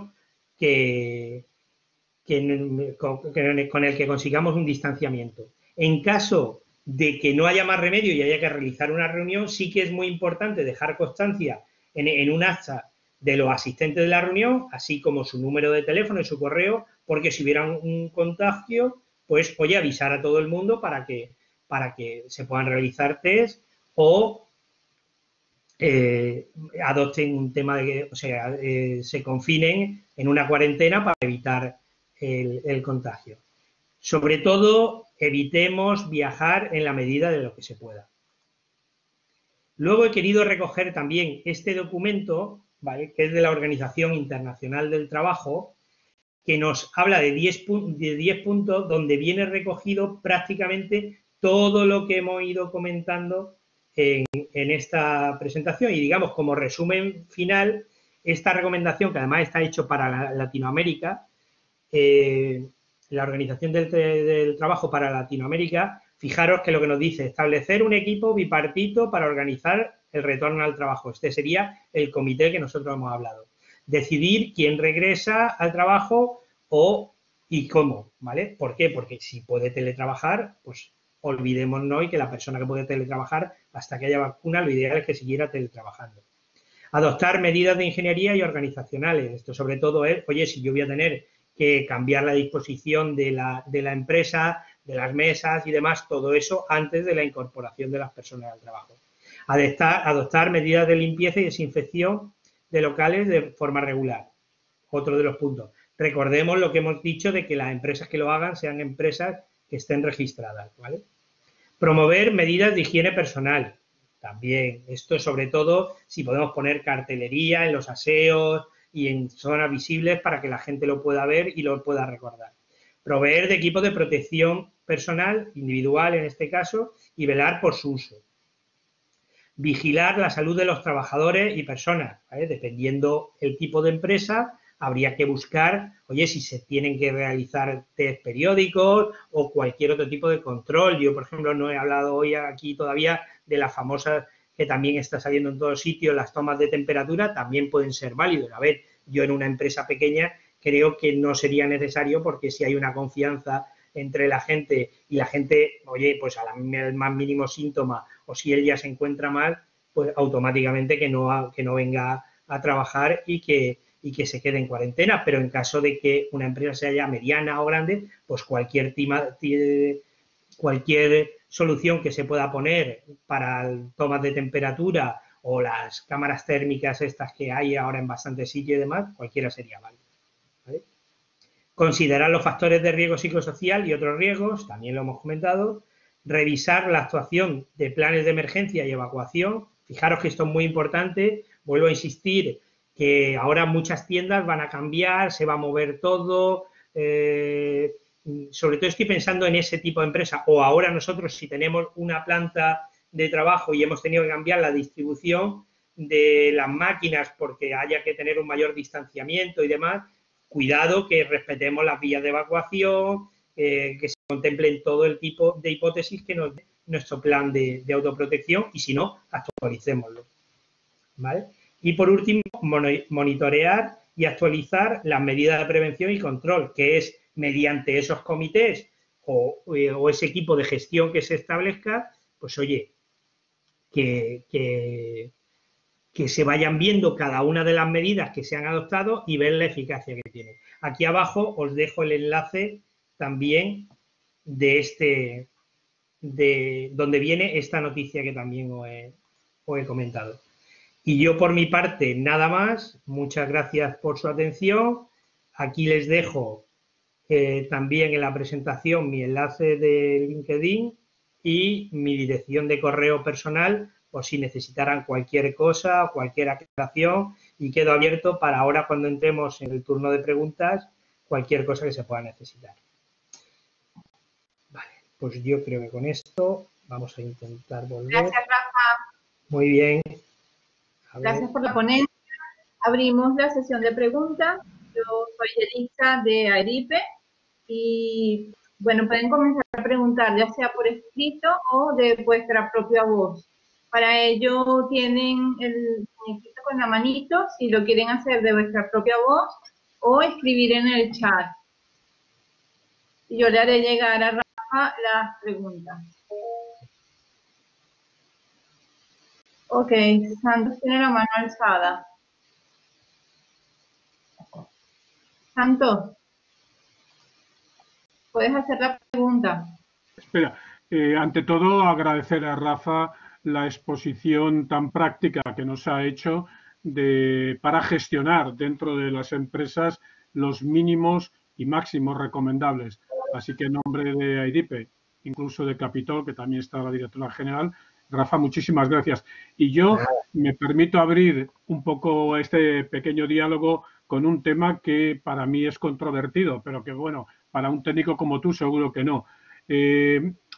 con el que consigamos un distanciamiento. En caso de que no haya más remedio y haya que realizar una reunión, sí que es muy importante dejar constancia en un acta de los asistentes de la reunión, así como su número de teléfono y su correo, porque si hubiera un contagio, pues oye, avisar a todo el mundo para que se puedan realizar test o adopten un tema de que, o sea, se confinen en una cuarentena para evitar el contagio. Sobre todo, evitemos viajar en la medida de lo que se pueda. Luego he querido recoger también este documento, ¿vale? Que es de la Organización Internacional del Trabajo, que nos habla de 10 puntos donde viene recogido prácticamente todo lo que hemos ido comentando en esta presentación. Y digamos, como resumen final, esta recomendación, que además está hecho para Latinoamérica, la Organización del Trabajo para Latinoamérica, fijaros que lo que nos dice, establecer un equipo bipartito para organizar el retorno al trabajo. Este sería el comité que nosotros hemos hablado. Decidir quién regresa al trabajo y cómo, ¿vale? ¿Por qué? Porque si puede teletrabajar, pues olvidémonos y que la persona que puede teletrabajar, hasta que haya vacuna, lo ideal es que siguiera teletrabajando. Adoptar medidas de ingeniería y organizacionales. Esto sobre todo es, oye, si yo voy a tener que cambiar la disposición de la empresa, de las mesas y demás, todo eso antes de la incorporación de las personas al trabajo. Adoptar medidas de limpieza y desinfección de locales de forma regular. Otro de los puntos. Recordemos lo que hemos dicho de que las empresas que lo hagan sean empresas que estén registradas, ¿vale? Promover medidas de higiene personal. También, esto sobre todo si podemos poner cartelería en los aseos y en zonas visibles para que la gente lo pueda ver y lo pueda recordar. Proveer de equipos de protección personal, individual en este caso, y velar por su uso. Vigilar la salud de los trabajadores y personas, ¿vale? Dependiendo el tipo de empresa, habría que buscar, oye, si se tienen que realizar test periódicos o cualquier otro tipo de control. Yo, por ejemplo, no he hablado hoy aquí todavía de las famosas que también está saliendo en todos sitios, las tomas de temperatura, también pueden ser válidos. A ver, yo en una empresa pequeña creo que no sería necesario porque si hay una confianza entre la gente y la gente, oye, pues al más mínimo síntoma o si él ya se encuentra mal, pues automáticamente que no venga a trabajar y que se quede en cuarentena. Pero en caso de que una empresa sea ya mediana o grande, pues cualquier solución que se pueda poner para tomas de temperatura o las cámaras térmicas estas que hay ahora en bastantes sitios y demás, cualquiera sería válida, ¿vale? Considerar los factores de riesgo psicosocial y otros riesgos, también lo hemos comentado. Revisar la actuación de planes de emergencia y evacuación. Fijaros que esto es muy importante, vuelvo a insistir que ahora muchas tiendas van a cambiar, se va a mover todo, sobre todo estoy pensando en ese tipo de empresa, o ahora nosotros si tenemos una planta de trabajo y hemos tenido que cambiar la distribución de las máquinas porque haya que tener un mayor distanciamiento y demás, cuidado que respetemos las vías de evacuación, que se contemplen todo el tipo de hipótesis que nos dé nuestro plan de autoprotección y si no, actualicémoslo, ¿vale? Y por último, monitorear y actualizar las medidas de prevención y control, que es mediante esos comités o ese equipo de gestión que se establezca, pues oye, que se vayan viendo cada una de las medidas que se han adoptado y ver la eficacia que tienen. Aquí abajo os dejo el enlace también de donde viene esta noticia que también os he comentado. Y yo por mi parte nada más, muchas gracias por su atención. Aquí les dejo también en la presentación mi enlace de LinkedIn y mi dirección de correo personal por si necesitaran cualquier cosa o cualquier aclaración y quedo abierto para ahora cuando entremos en el turno de preguntas cualquier cosa que se pueda necesitar. Vale, pues yo creo que con esto vamos a intentar volver. Gracias, Rafa. Muy bien. Gracias por la ponencia. Abrimos la sesión de preguntas. Yo soy Elisa de AEDIPE y, bueno, pueden comenzar a preguntar ya sea por escrito o de vuestra propia voz. Para ello tienen el muñequito con la manito, si lo quieren hacer de vuestra propia voz o escribir en el chat. Y yo le haré llegar a Rafa las preguntas. Ok, Santos tiene la mano alzada. Santos, puedes hacer la pregunta. Espera, ante todo agradecer a Rafa la exposición tan práctica que nos ha hecho para gestionar dentro de las empresas los mínimos y máximos recomendables. Así que en nombre de AEDIPE, incluso de Capitol, que también está la directora general, Rafa, muchísimas gracias. Y yo me permito abrir un poco este pequeño diálogo con un tema que para mí es controvertido, pero que, bueno, para un técnico como tú seguro que no.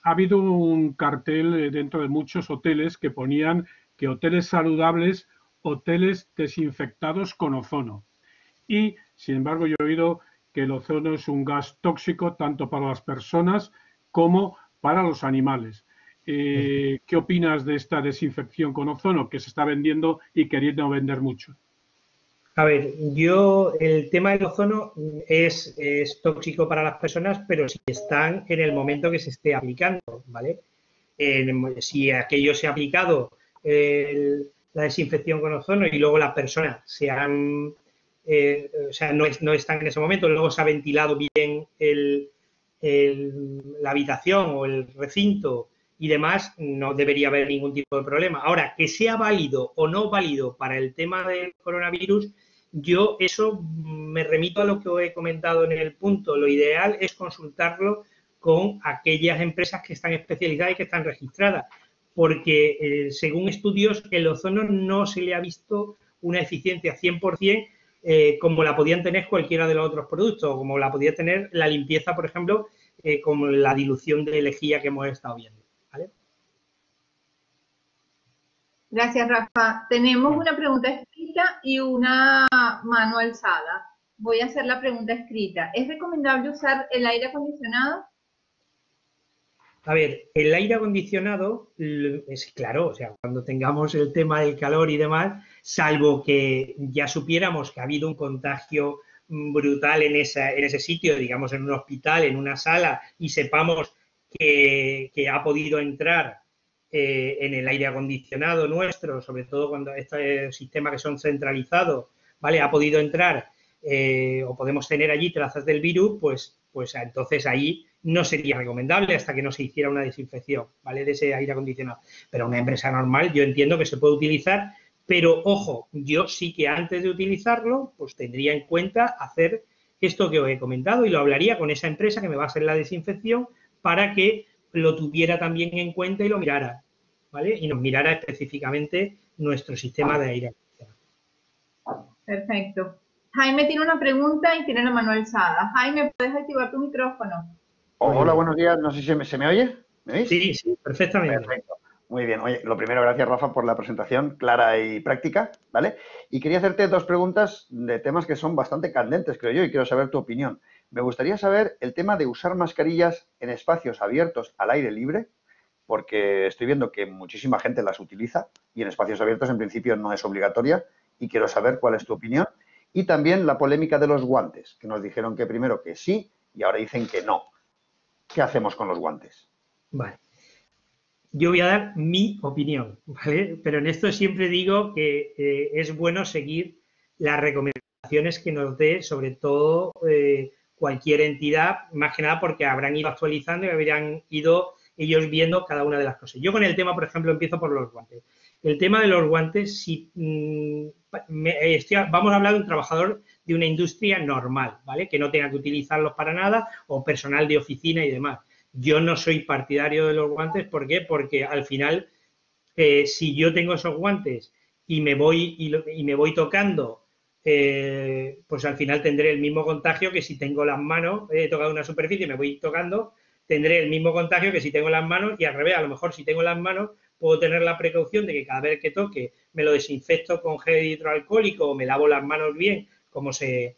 Ha habido un cartel dentro de muchos hoteles que ponían que hoteles saludables, hoteles desinfectados con ozono. Y, sin embargo, yo he oído que el ozono es un gas tóxico tanto para las personas como para los animales. ¿Qué opinas de esta desinfección con ozono que se está vendiendo y queriendo vender mucho? A ver, el tema del ozono es tóxico para las personas, pero si están en el momento que se esté aplicando, ¿vale? Si aquello se ha aplicado la desinfección con ozono y luego las personas o sea, no están en ese momento, luego se ha ventilado bien la habitación o el recinto y demás, no debería haber ningún tipo de problema. Ahora, que sea válido o no válido para el tema del coronavirus, yo eso me remito a lo que os he comentado en el punto. Lo ideal es consultarlo con aquellas empresas que están especializadas y que están registradas, porque según estudios el ozono no se le ha visto una eficiencia 100% como la podían tener cualquiera de los otros productos, como la podía tener la limpieza, por ejemplo, como la dilución de lejía que hemos estado viendo, ¿vale? Gracias, Rafa. Tenemos una pregunta escrita y una mano alzada. Voy a hacer la pregunta escrita. ¿Es recomendable usar el aire acondicionado? A ver, el aire acondicionado es claro, o sea, cuando tengamos el tema del calor y demás, salvo que ya supiéramos que ha habido un contagio brutal en ese sitio, digamos en un hospital, en una sala, y sepamos que ha podido entrar en el aire acondicionado nuestro, sobre todo cuando estos sistemas que son centralizados, ¿vale? Ha podido entrar o podemos tener allí trazas del virus, pues entonces ahí no sería recomendable hasta que no se hiciera una desinfección, ¿vale? De ese aire acondicionado. Pero una empresa normal yo entiendo que se puede utilizar, pero ojo, yo sí que antes de utilizarlo, pues tendría en cuenta hacer esto que os he comentado y lo hablaría con esa empresa que me va a hacer la desinfección para que lo tuviera también en cuenta y lo mirara, ¿vale? Y nos mirara específicamente nuestro sistema de aire acondicionado. Perfecto. Jaime tiene una pregunta y tiene la mano alzada. Jaime, ¿puedes activar tu micrófono? Hola, buenos días. No sé si se me oye. ¿Me oís? Sí, sí, perfectamente. Perfecto. Muy bien. Oye, lo primero, gracias, Rafa, por la presentación clara y práctica, ¿vale? Y quería hacerte dos preguntas de temas que son bastante candentes, creo yo, y quiero saber tu opinión. Me gustaría saber el tema de usar mascarillas en espacios abiertos al aire libre, porque estoy viendo que muchísima gente las utiliza y en espacios abiertos, en principio, no es obligatoria, y quiero saber cuál es tu opinión. Y también la polémica de los guantes, que nos dijeron que primero que sí y ahora dicen que no. ¿Qué hacemos con los guantes? Vale. Yo voy a dar mi opinión, ¿vale? Pero en esto siempre digo que es bueno seguir las recomendaciones que nos dé, sobre todo cualquier entidad, más que nada porque habrán ido actualizando y habrán ido ellos viendo cada una de las cosas. Yo con el tema, por ejemplo, empiezo por los guantes. El tema de los guantes, si vamos a hablar de un trabajador de una industria normal, ¿vale? Que no tenga que utilizarlos para nada, o personal de oficina y demás. Yo no soy partidario de los guantes, ¿por qué? Porque al final, si yo tengo esos guantes y me voy tocando, pues al final tendré el mismo contagio que si tengo las manos, he tocado una superficie y me voy tocando, tendré el mismo contagio que si tengo las manos y al revés, a lo mejor si tengo las manos puedo tener la precaución de que cada vez que toque me lo desinfecto con gel hidroalcohólico o me lavo las manos bien, como se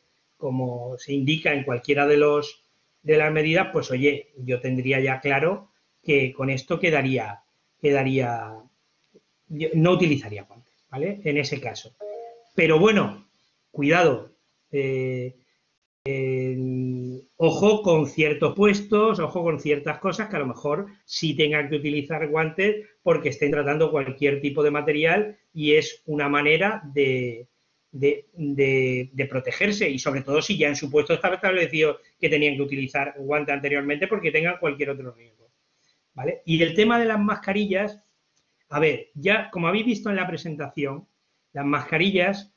indica en cualquiera de las medidas, pues oye, yo tendría ya claro que con esto no utilizaría guantes, ¿vale? En ese caso. Pero bueno, cuidado, ojo con ciertos puestos, ojo con ciertas cosas que a lo mejor sí tengan que utilizar guantes porque estén tratando cualquier tipo de material y es una manera de protegerse y sobre todo si ya en su puesto estaba establecido que tenían que utilizar guantes anteriormente porque tengan cualquier otro riesgo, ¿vale? Y el tema de las mascarillas, a ver, ya como habéis visto en la presentación, las mascarillas,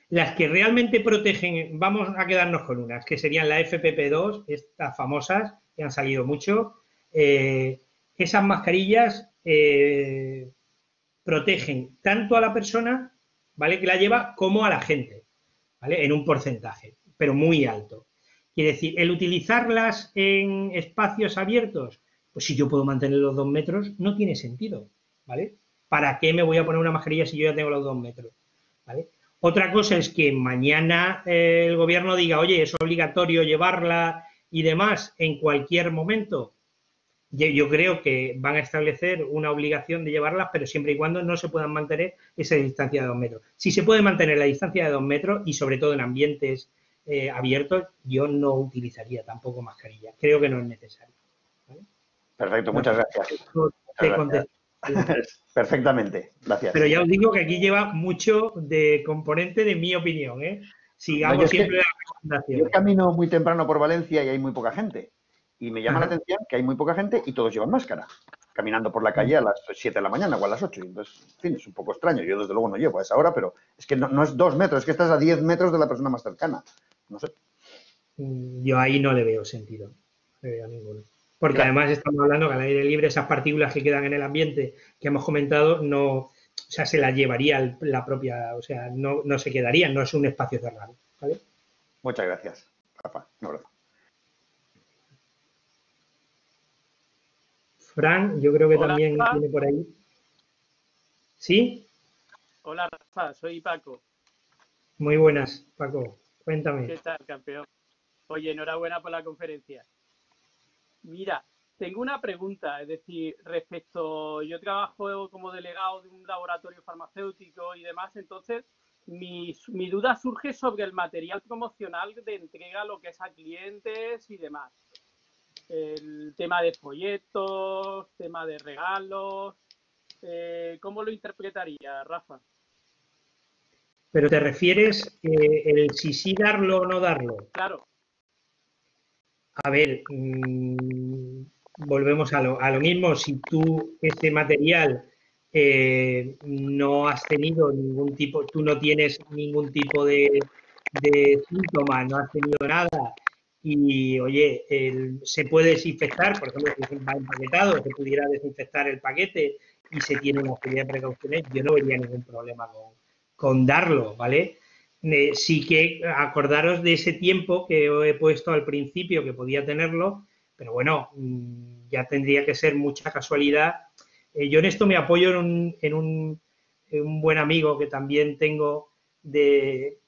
las que realmente protegen, vamos a quedarnos con unas, que serían la FPP2, estas famosas, que han salido mucho, esas mascarillas protegen tanto a la persona, ¿vale?, que la lleva, como a la gente, ¿vale?, en un porcentaje, pero muy alto. Quiere decir, el utilizarlas en espacios abiertos, pues si yo puedo mantener los 2 metros, no tiene sentido, ¿vale? ¿Para qué me voy a poner una mascarilla si yo ya tengo los 2 metros? ¿Vale? Otra cosa es que mañana el gobierno diga, oye, es obligatorio llevarla y demás en cualquier momento. Yo creo que van a establecer una obligación de llevarlas, pero siempre y cuando no se puedan mantener esa distancia de 2 metros. Si se puede mantener la distancia de 2 metros y sobre todo en ambientes abiertos, yo no utilizaría tampoco mascarilla. Creo que no es necesario, ¿vale? Perfecto, muchas gracias. Perfectamente, gracias. Pero ya os digo que aquí lleva mucho de componente de mi opinión, ¿eh? Sigamos siempre las recomendaciones. Yo camino muy temprano por Valencia y hay muy poca gente. Y me llama la atención que hay muy poca gente y todos llevan máscara, caminando por la calle a las 7 de la mañana o a las 8. Y entonces, en fin, es un poco extraño. Yo, desde luego, no llevo a esa hora, pero es que no es 2 metros, es que estás a 10 metros de la persona más cercana. No sé. Yo ahí no le veo sentido. veo ninguno. Porque además estamos hablando que al aire libre esas partículas que quedan en el ambiente que hemos comentado no, o sea, se las llevaría la propia, o sea, no se quedarían, no es un espacio cerrado, ¿vale? Muchas gracias, Rafa. Un abrazo. Fran, yo creo que Hola, también Rafa. tiene por ahí. ¿Sí? Hola, Rafa, soy Paco. Muy buenas, Paco. Cuéntame. ¿Qué tal, campeón? Oye, enhorabuena por la conferencia. Mira, tengo una pregunta, es decir, yo trabajo como delegado de un laboratorio farmacéutico y demás, entonces mi duda surge sobre el material promocional de entrega, lo que es a clientes y demás. El tema de folletos, tema de regalos, ¿cómo lo interpretaría, Rafa? ¿Pero te refieres el si sí darlo o no darlo? Claro. A ver, volvemos a lo mismo. Si tú ese material no has tenido ningún tipo, tú no tienes ningún tipo de síntoma, no has tenido nada y, oye, se puede desinfectar, por ejemplo, si va empaquetado, se pudiera desinfectar el paquete y se tiene una serie de precauciones, yo no vería ningún problema con darlo, ¿vale? Sí que acordaros de ese tiempo que he puesto al principio que podía tenerlo, pero bueno, ya tendría que ser mucha casualidad. Yo en esto me apoyo en un buen amigo que también tengo de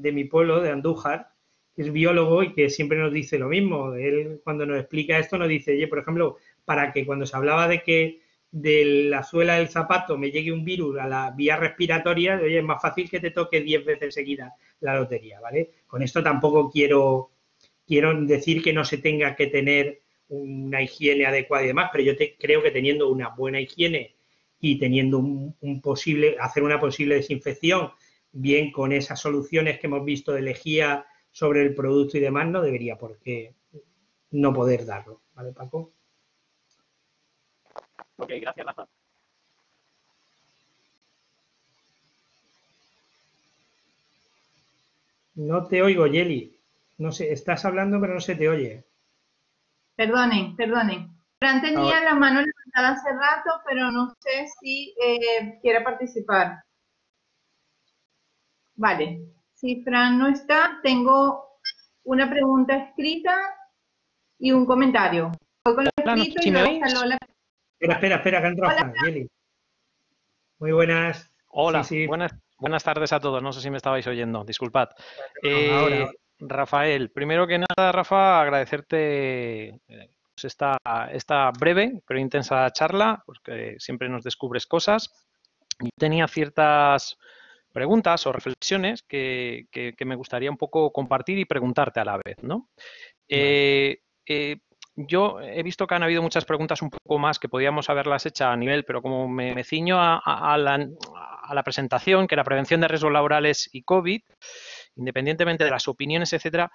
mi pueblo, de Andújar, que es biólogo y que siempre nos dice lo mismo. Él cuando nos explica esto nos dice, oye, por ejemplo, para que cuando se hablaba de que de la suela del zapato me llegue un virus a la vía respiratoria, oye, es más fácil que te toque 10 veces seguida la lotería, ¿vale? Con esto tampoco quiero decir que no se tenga que tener una higiene adecuada y demás, pero yo creo que teniendo una buena higiene y teniendo hacer una posible desinfección, bien con esas soluciones que hemos visto de lejía sobre el producto y demás, no debería por qué no poder darlo, ¿vale, Paco? Ok, gracias, Rafa. No te oigo, Yeli. No sé, estás hablando pero no se te oye. Perdonen. Fran tenía la mano levantada hace rato, pero no sé si quiere participar. Vale. Si Fran no está, tengo una pregunta escrita y un comentario. Voy con lo escrito y luego está Lola. Espera, que ha entrado Fran, Yeli. Muy buenas. Hola, Sí. buenas tardes a todos. No sé si me estabais oyendo, disculpad. Ahora. Rafael, primero que nada, Rafa, agradecerte pues esta breve pero intensa charla, porque siempre nos descubres cosas. Yo tenía ciertas preguntas o reflexiones que me gustaría un poco compartir y preguntarte a la vez, ¿no? Vale. Yo he visto que han habido muchas preguntas un poco más que podíamos haberlas hecho a nivel, pero como me ciño a la presentación, que era prevención de riesgos laborales y COVID, independientemente de las opiniones, etcétera,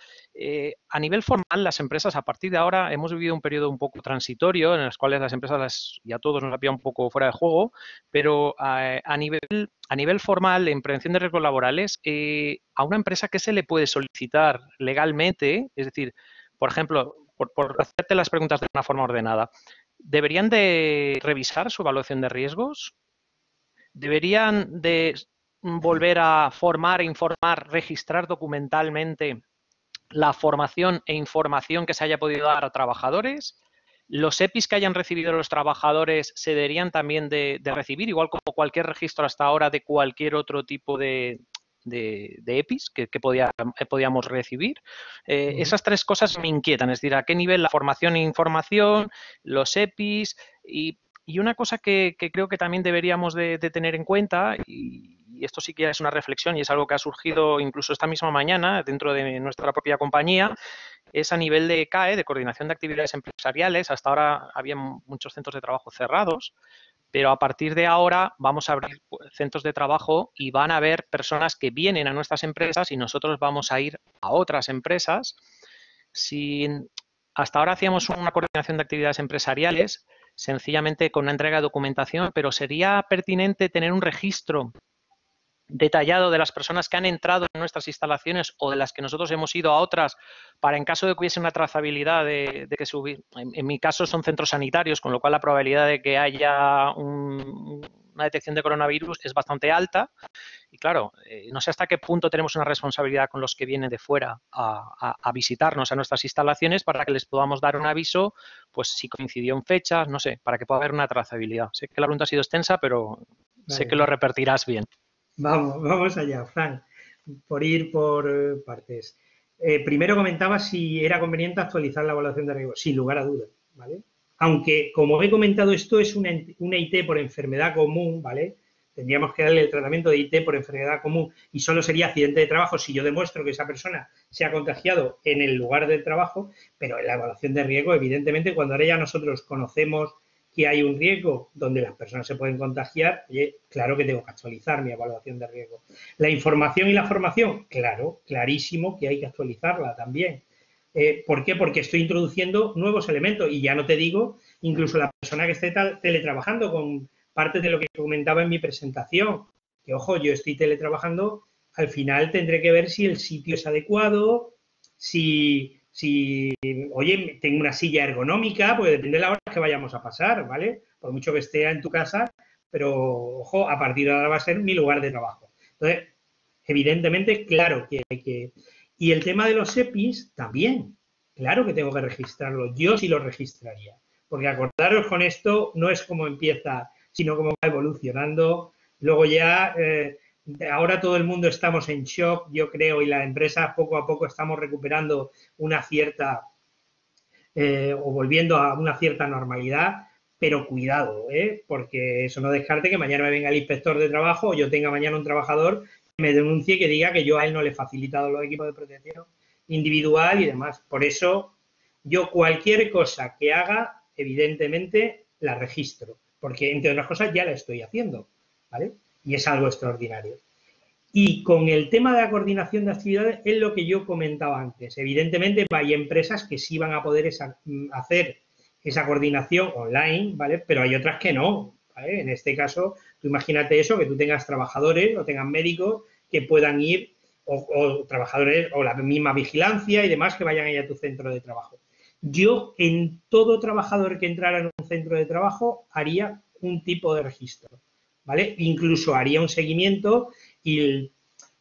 a nivel formal, las empresas, a partir de ahora, hemos vivido un periodo un poco transitorio en los cuales las empresas y a todos nos ha pillado un poco fuera de juego, pero a nivel formal, en prevención de riesgos laborales, a una empresa, ¿qué se le puede solicitar legalmente? Es decir, por ejemplo, por hacerte las preguntas de una forma ordenada, ¿deberían de revisar su evaluación de riesgos? ¿Deberían de volver a formar, informar, registrar documentalmente la formación e información que se haya podido dar a trabajadores? ¿Los EPIs que hayan recibido los trabajadores se deberían también de recibir, igual como cualquier registro hasta ahora de cualquier otro tipo de EPIs que podíamos recibir? Esas tres cosas me inquietan, es decir, a qué nivel la formación e información, los EPIs y una cosa que creo que también deberíamos de tener en cuenta, y esto sí que es una reflexión y es algo que ha surgido incluso esta misma mañana dentro de nuestra propia compañía, es a nivel de CAE, de coordinación de actividades empresariales. Hasta ahora había muchos centros de trabajo cerrados, pero a partir de ahora vamos a abrir centros de trabajo y van a haber personas que vienen a nuestras empresas y nosotros vamos a ir a otras empresas. Si hasta ahora hacíamos una coordinación de actividades empresariales, sencillamente con una entrega de documentación, pero sería pertinente tener un registro detallado de las personas que han entrado en nuestras instalaciones o de las que nosotros hemos ido a otras para, en caso de que hubiese una trazabilidad de que en mi caso son centros sanitarios, con lo cual la probabilidad de que haya una detección de coronavirus es bastante alta. Y claro, no sé hasta qué punto tenemos una responsabilidad con los que vienen de fuera a visitarnos a nuestras instalaciones para que les podamos dar un aviso, pues si coincidió en fechas, no sé, para que pueda haber una trazabilidad. Sé que la pregunta ha sido extensa, pero sé que lo repetirás bien. Vamos allá, Fran, por ir por partes. Primero comentaba si era conveniente actualizar la evaluación de riesgo, sin lugar a dudas, ¿vale? Aunque, como he comentado, esto es una IT por enfermedad común, ¿vale? Tendríamos que darle el tratamiento de IT por enfermedad común y solo sería accidente de trabajo si yo demuestro que esa persona se ha contagiado en el lugar del trabajo, pero en la evaluación de riesgo, evidentemente, cuando ahora ya nosotros conocemos que hay un riesgo donde las personas se pueden contagiar, oye, claro que tengo que actualizar mi evaluación de riesgo. La información y la formación, claro, clarísimo que hay que actualizarla también. ¿Por qué? Porque estoy introduciendo nuevos elementos y ya no te digo, incluso la persona que esté teletrabajando con parte de lo que comentaba en mi presentación, que ojo, yo estoy teletrabajando, al final tendré que ver si el sitio es adecuado, si oye, tengo una silla ergonómica, pues depende de la hora que vayamos a pasar, ¿vale? Por mucho que esté en tu casa, pero ojo, a partir de ahora va a ser mi lugar de trabajo. Entonces, evidentemente, claro que hay que... Y el tema de los EPIs también, claro que tengo que registrarlo, yo sí lo registraría, porque acordaros con esto, no es como empieza, sino como va evolucionando, luego ya... ahora todo el mundo estamos en shock, yo creo, y las empresas poco a poco estamos recuperando una cierta o volviendo a una cierta normalidad, pero cuidado, porque eso no descarte que mañana me venga el inspector de trabajo o yo tenga mañana un trabajador que me denuncie y que diga que yo a él no le he facilitado los equipos de protección individual y demás. Por eso yo cualquier cosa que haga, evidentemente la registro, porque entre otras cosas ya la estoy haciendo, ¿vale? Y es algo extraordinario. Y con el tema de la coordinación de actividades es lo que yo comentaba antes. Evidentemente hay empresas que sí van a poder hacer esa coordinación online, ¿vale? Pero hay otras que no, ¿vale? En este caso, tú imagínate eso, que tú tengas trabajadores o tengas médicos que puedan ir, o trabajadores, o la misma vigilancia y demás que vayan ahí a tu centro de trabajo. Yo, en todo trabajador que entrara en un centro de trabajo, haría un tipo de registro, ¿vale? Incluso haría un seguimiento y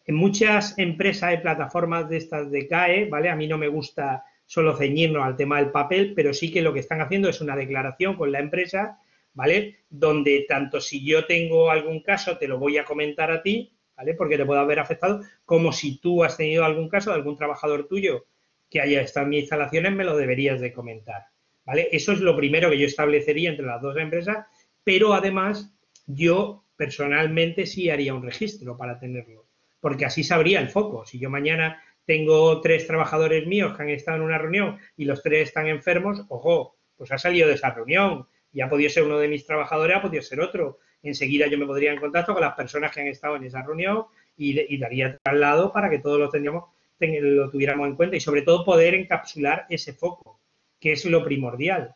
en muchas empresas de plataformas de estas de CAE, ¿vale? A mí no me gusta solo ceñirnos al tema del papel, pero sí que lo que están haciendo es una declaración con la empresa, ¿vale? Donde tanto si yo tengo algún caso te lo voy a comentar a ti, ¿vale? Porque te puede haber afectado, como si tú has tenido algún caso de algún trabajador tuyo que haya estado en mis instalaciones, me lo deberías de comentar, ¿vale? Eso es lo primero que yo establecería entre las dos empresas, pero además yo personalmente sí haría un registro para tenerlo, porque así sabría el foco. Si yo mañana tengo 3 trabajadores míos que han estado en una reunión y los 3 están enfermos, ojo, pues ha salido de esa reunión y ha podido ser uno de mis trabajadores, ha podido ser otro. Enseguida yo me podría en contacto con las personas que han estado en esa reunión y daría traslado para que todos lo tuviéramos en cuenta y sobre todo poder encapsular ese foco, que es lo primordial.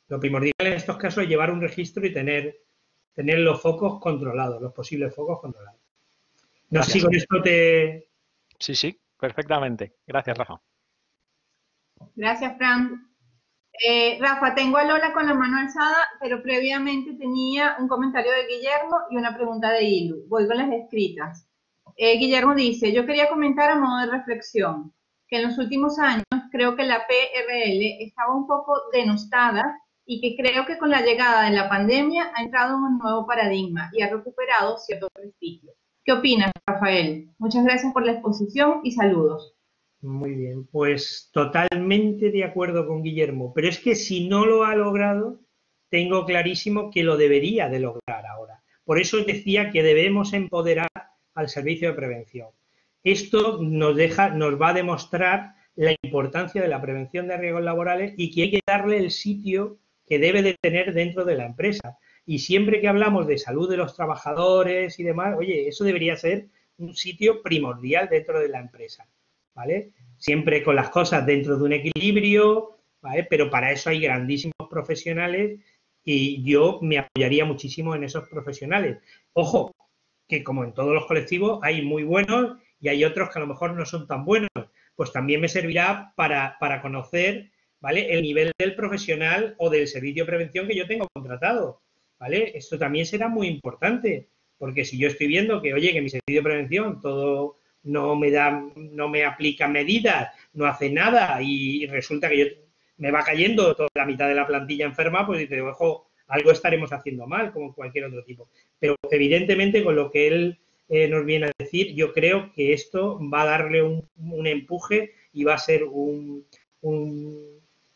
Lo primordial en estos casos es llevar un registro y tener los focos controlados, los posibles focos controlados. No sé si con esto te... Sí, perfectamente. Gracias, Rafa. Gracias, Fran. Rafa, tengo a Lola con la mano alzada, pero previamente tenía un comentario de Guillermo y una pregunta de Ilu. Voy con las escritas. Guillermo dice, yo quería comentar a modo de reflexión que en los últimos años creo que la PRL estaba un poco denostada y que creo que con la llegada de la pandemia ha entrado en un nuevo paradigma y ha recuperado cierto prestigio. ¿Qué opinas, Rafael? Muchas gracias por la exposición y saludos. Muy bien, pues totalmente de acuerdo con Guillermo, pero es que si no lo ha logrado, tengo clarísimo que lo debería de lograr ahora. Por eso decía que debemos empoderar al servicio de prevención. Esto nos va a demostrar la importancia de la prevención de riesgos laborales y que hay que darle el sitio que debe de tener dentro de la empresa. Y siempre que hablamos de salud de los trabajadores y demás, oye, eso debería ser un sitio primordial dentro de la empresa, ¿vale? Siempre con las cosas dentro de un equilibrio, ¿vale? Pero para eso hay grandísimos profesionales y yo me apoyaría muchísimo en esos profesionales. Ojo, que como en todos los colectivos hay muy buenos y hay otros que a lo mejor no son tan buenos. Pues también me servirá para conocer, ¿vale?, el nivel del profesional o del servicio de prevención que yo tengo contratado, ¿vale? Esto también será muy importante, porque si yo estoy viendo que, oye, que mi servicio de prevención todo no me aplica medidas, no hace nada y resulta que me va cayendo toda la mitad de la plantilla enferma, pues dice, ojo, algo estaremos haciendo mal, como cualquier otro tipo. Pero evidentemente con lo que él nos viene a decir, yo creo que esto va a darle un empuje y va a ser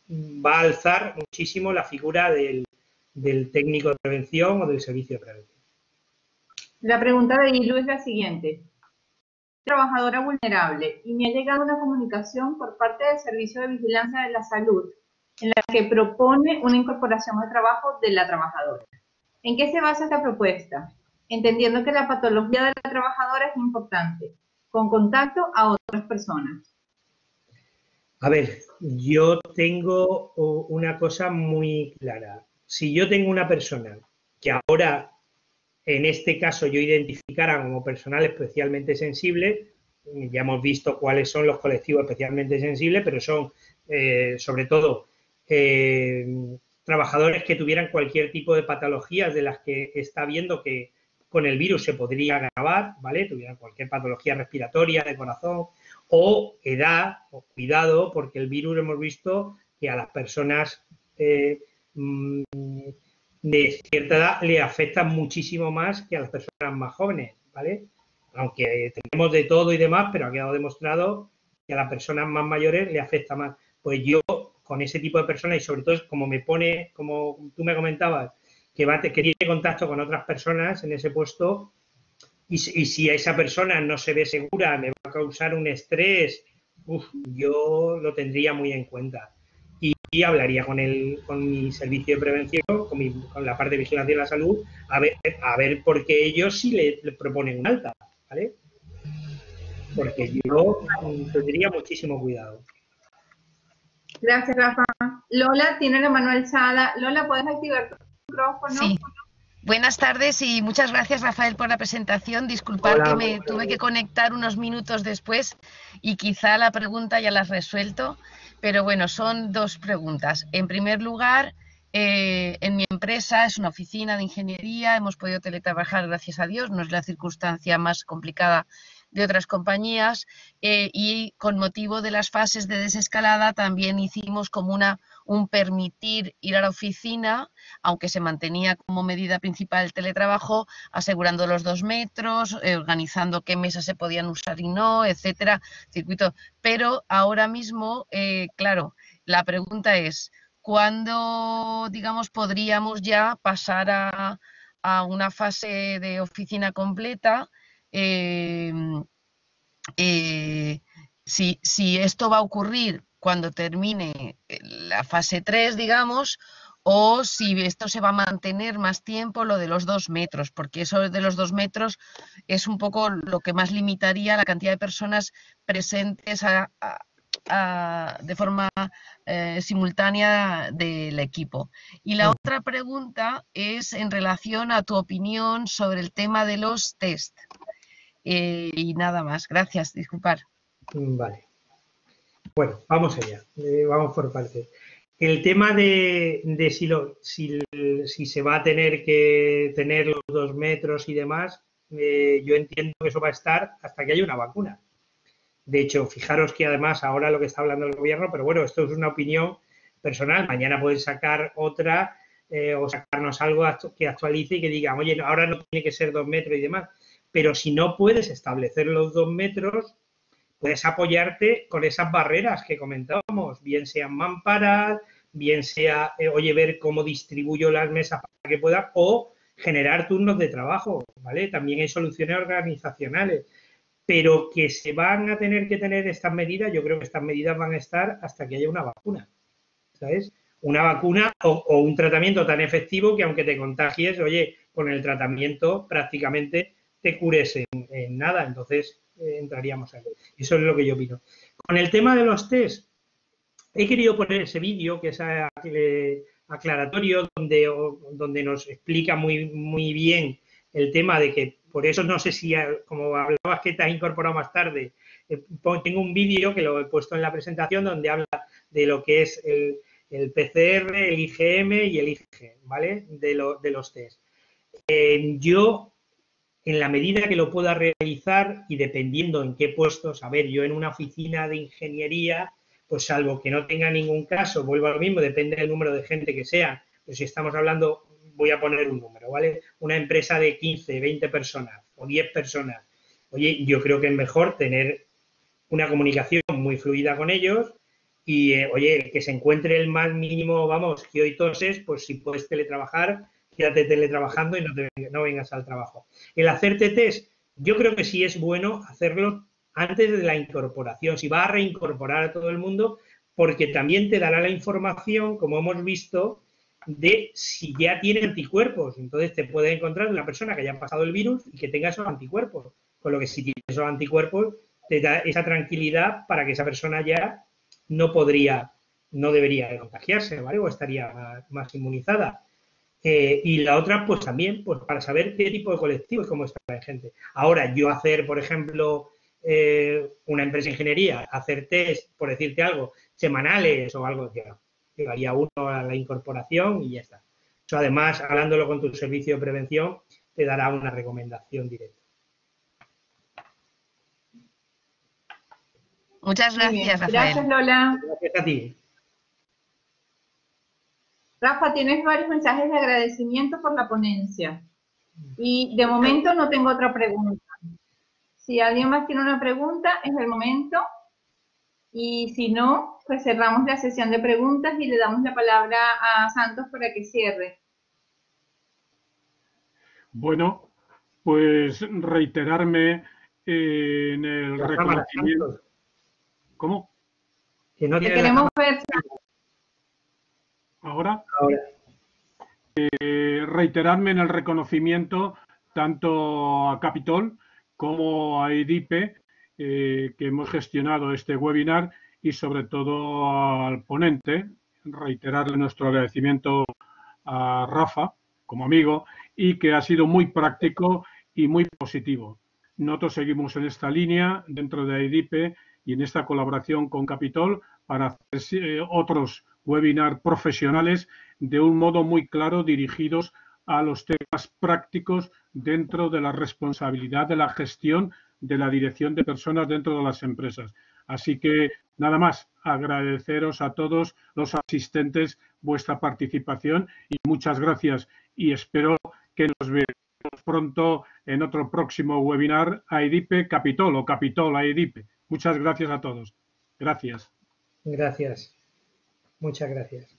va a alzar muchísimo la figura del técnico de prevención o del servicio de prevención. La pregunta de Ilu es la siguiente. Trabajadora vulnerable y me ha llegado una comunicación por parte del Servicio de Vigilancia de la Salud en la que propone una incorporación al trabajo de la trabajadora. ¿En qué se basa esta propuesta? Entendiendo que la patología de la trabajadora es importante, con contacto a otras personas. A ver, yo tengo una cosa muy clara. Si yo tengo una persona que ahora, en este caso, yo identificara como personal especialmente sensible, ya hemos visto cuáles son los colectivos especialmente sensibles, pero son, sobre todo, trabajadores que tuvieran cualquier tipo de patologías de las que está viendo que con el virus se podría agravar, ¿vale? Tuvieran cualquier patología respiratoria, de corazón, o edad, o cuidado, porque el virus hemos visto que a las personas de cierta edad le afecta muchísimo más que a las personas más jóvenes, ¿vale? Aunque tenemos de todo y demás, pero ha quedado demostrado que a las personas más mayores le afecta más. Pues yo, con ese tipo de personas, y sobre todo como tú me comentabas, que tiene contacto con otras personas en ese puesto, y si a esa persona no se ve segura, me va a causar un estrés, yo lo tendría muy en cuenta. Y hablaría con mi servicio de prevención, con la parte de vigilancia de la salud, a ver por qué ellos sí le proponen un alta, ¿vale? Porque yo tendría muchísimo cuidado. Gracias, Rafa. Lola tiene la mano alzada. Lola, ¿puedes activar tu micrófono? Sí. Buenas tardes y muchas gracias, Rafael, por la presentación. Disculpad que me tuve que conectar unos minutos después y quizá la pregunta ya la has resuelto, pero bueno, son dos preguntas. En primer lugar, en mi empresa es una oficina de ingeniería, hemos podido teletrabajar, gracias a Dios, no es la circunstancia más complicada de otras compañías, y con motivo de las fases de desescalada también hicimos como un permitir ir a la oficina, aunque se mantenía como medida principal el teletrabajo, asegurando los 2 metros, organizando qué mesas se podían usar y no, etcétera, circuito. Pero ahora mismo, claro, la pregunta es, ¿cuándo, digamos, podríamos ya pasar a una fase de oficina completa? Si esto va a ocurrir cuando termine la fase 3, digamos, o si esto se va a mantener más tiempo, lo de los 2 metros, porque eso de los 2 metros es un poco lo que más limitaría la cantidad de personas presentes de forma simultánea del equipo. Y la otra pregunta es en relación a tu opinión sobre el tema de los test. Y nada más. Gracias, disculpar. Vale. Bueno, vamos allá. Vamos por partes. El tema de si se va a tener que tener los 2 metros y demás, yo entiendo que eso va a estar hasta que haya una vacuna. De hecho, fijaros que además ahora lo que está hablando el gobierno, pero bueno, esto es una opinión personal. Mañana pueden sacar otra o sacarnos algo que actualice y que diga, oye, ahora no tiene que ser 2 metros y demás. Pero si no puedes establecer los 2 metros, puedes apoyarte con esas barreras que comentábamos, bien sean mamparas, bien sea, oye, ver cómo distribuyo las mesas para que pueda, o generar turnos de trabajo, ¿vale? También hay soluciones organizacionales, pero que se van a tener que tener estas medidas, yo creo que estas medidas van a estar hasta que haya una vacuna, ¿sabes? Una vacuna o un tratamiento tan efectivo que aunque te contagies, oye, con el tratamiento prácticamente te cures en nada, entonces entraríamos ahí. Eso es lo que yo opino. Con el tema de los test, he querido poner ese vídeo que es aclaratorio donde nos explica muy bien el tema de que por eso no sé si, como hablabas que te has incorporado más tarde, tengo un vídeo que lo he puesto en la presentación donde habla de lo que es el PCR, el IgM y el IgG, ¿vale? De los test. Yo, en la medida que lo pueda realizar y dependiendo en qué puestos, a ver, yo en una oficina de ingeniería, pues salvo que no tenga ningún caso, vuelvo a lo mismo, depende del número de gente que sea, pero si estamos hablando, voy a poner un número, ¿vale? Una empresa de 15, 20 personas o 10 personas, oye, yo creo que es mejor tener una comunicación muy fluida con ellos y, oye, que se encuentre el más mínimo, vamos, que hoy toses, pues si puedes teletrabajar, quédate teletrabajando y no vengas al trabajo. El hacerte test, yo creo que sí es bueno hacerlo antes de la incorporación, si va a reincorporar a todo el mundo, porque también te dará la información, como hemos visto, de si ya tiene anticuerpos. Entonces te puede encontrar una persona que haya pasado el virus y que tenga esos anticuerpos. Con lo que si tiene esos anticuerpos, te da esa tranquilidad para que esa persona ya no debería contagiarse, ¿vale? O estaría más inmunizada. Y la otra, pues también, pues para saber qué tipo de colectivo y cómo está la gente. Ahora, yo hacer, por ejemplo, una empresa de ingeniería, hacer test, por decirte algo, semanales o algo, ya llevaría uno a la incorporación y ya está. Eso, además, hablándolo con tu servicio de prevención, te dará una recomendación directa. Muchas gracias, Rafael. Gracias, Lola. Gracias a ti. Rafa, tienes varios mensajes de agradecimiento por la ponencia. Y de momento no tengo otra pregunta. Si alguien más tiene una pregunta, es el momento. Y si no, pues cerramos la sesión de preguntas y le damos la palabra a Santos para que cierre. Bueno, pues reiterarme en el reconocimiento. ¿Cómo? Que no te queremos ver. ¿Ahora? Reiterarme en el reconocimiento tanto a Capitol como a EDIPE, que hemos gestionado este webinar, y sobre todo al ponente, reiterarle nuestro agradecimiento a Rafa como amigo y que ha sido muy práctico y muy positivo. Nosotros seguimos en esta línea dentro de EDIPE y en esta colaboración con Capitol para hacer otros webinars profesionales de un modo muy claro dirigidos a los temas prácticos dentro de la responsabilidad de la gestión de la dirección de personas dentro de las empresas. Así que nada más, agradeceros a todos los asistentes vuestra participación y muchas gracias y espero que nos veamos pronto en otro próximo webinar a EDIPE Capitol o Capitol a EDIPE. Muchas gracias a todos. Gracias. Gracias. Muchas gracias.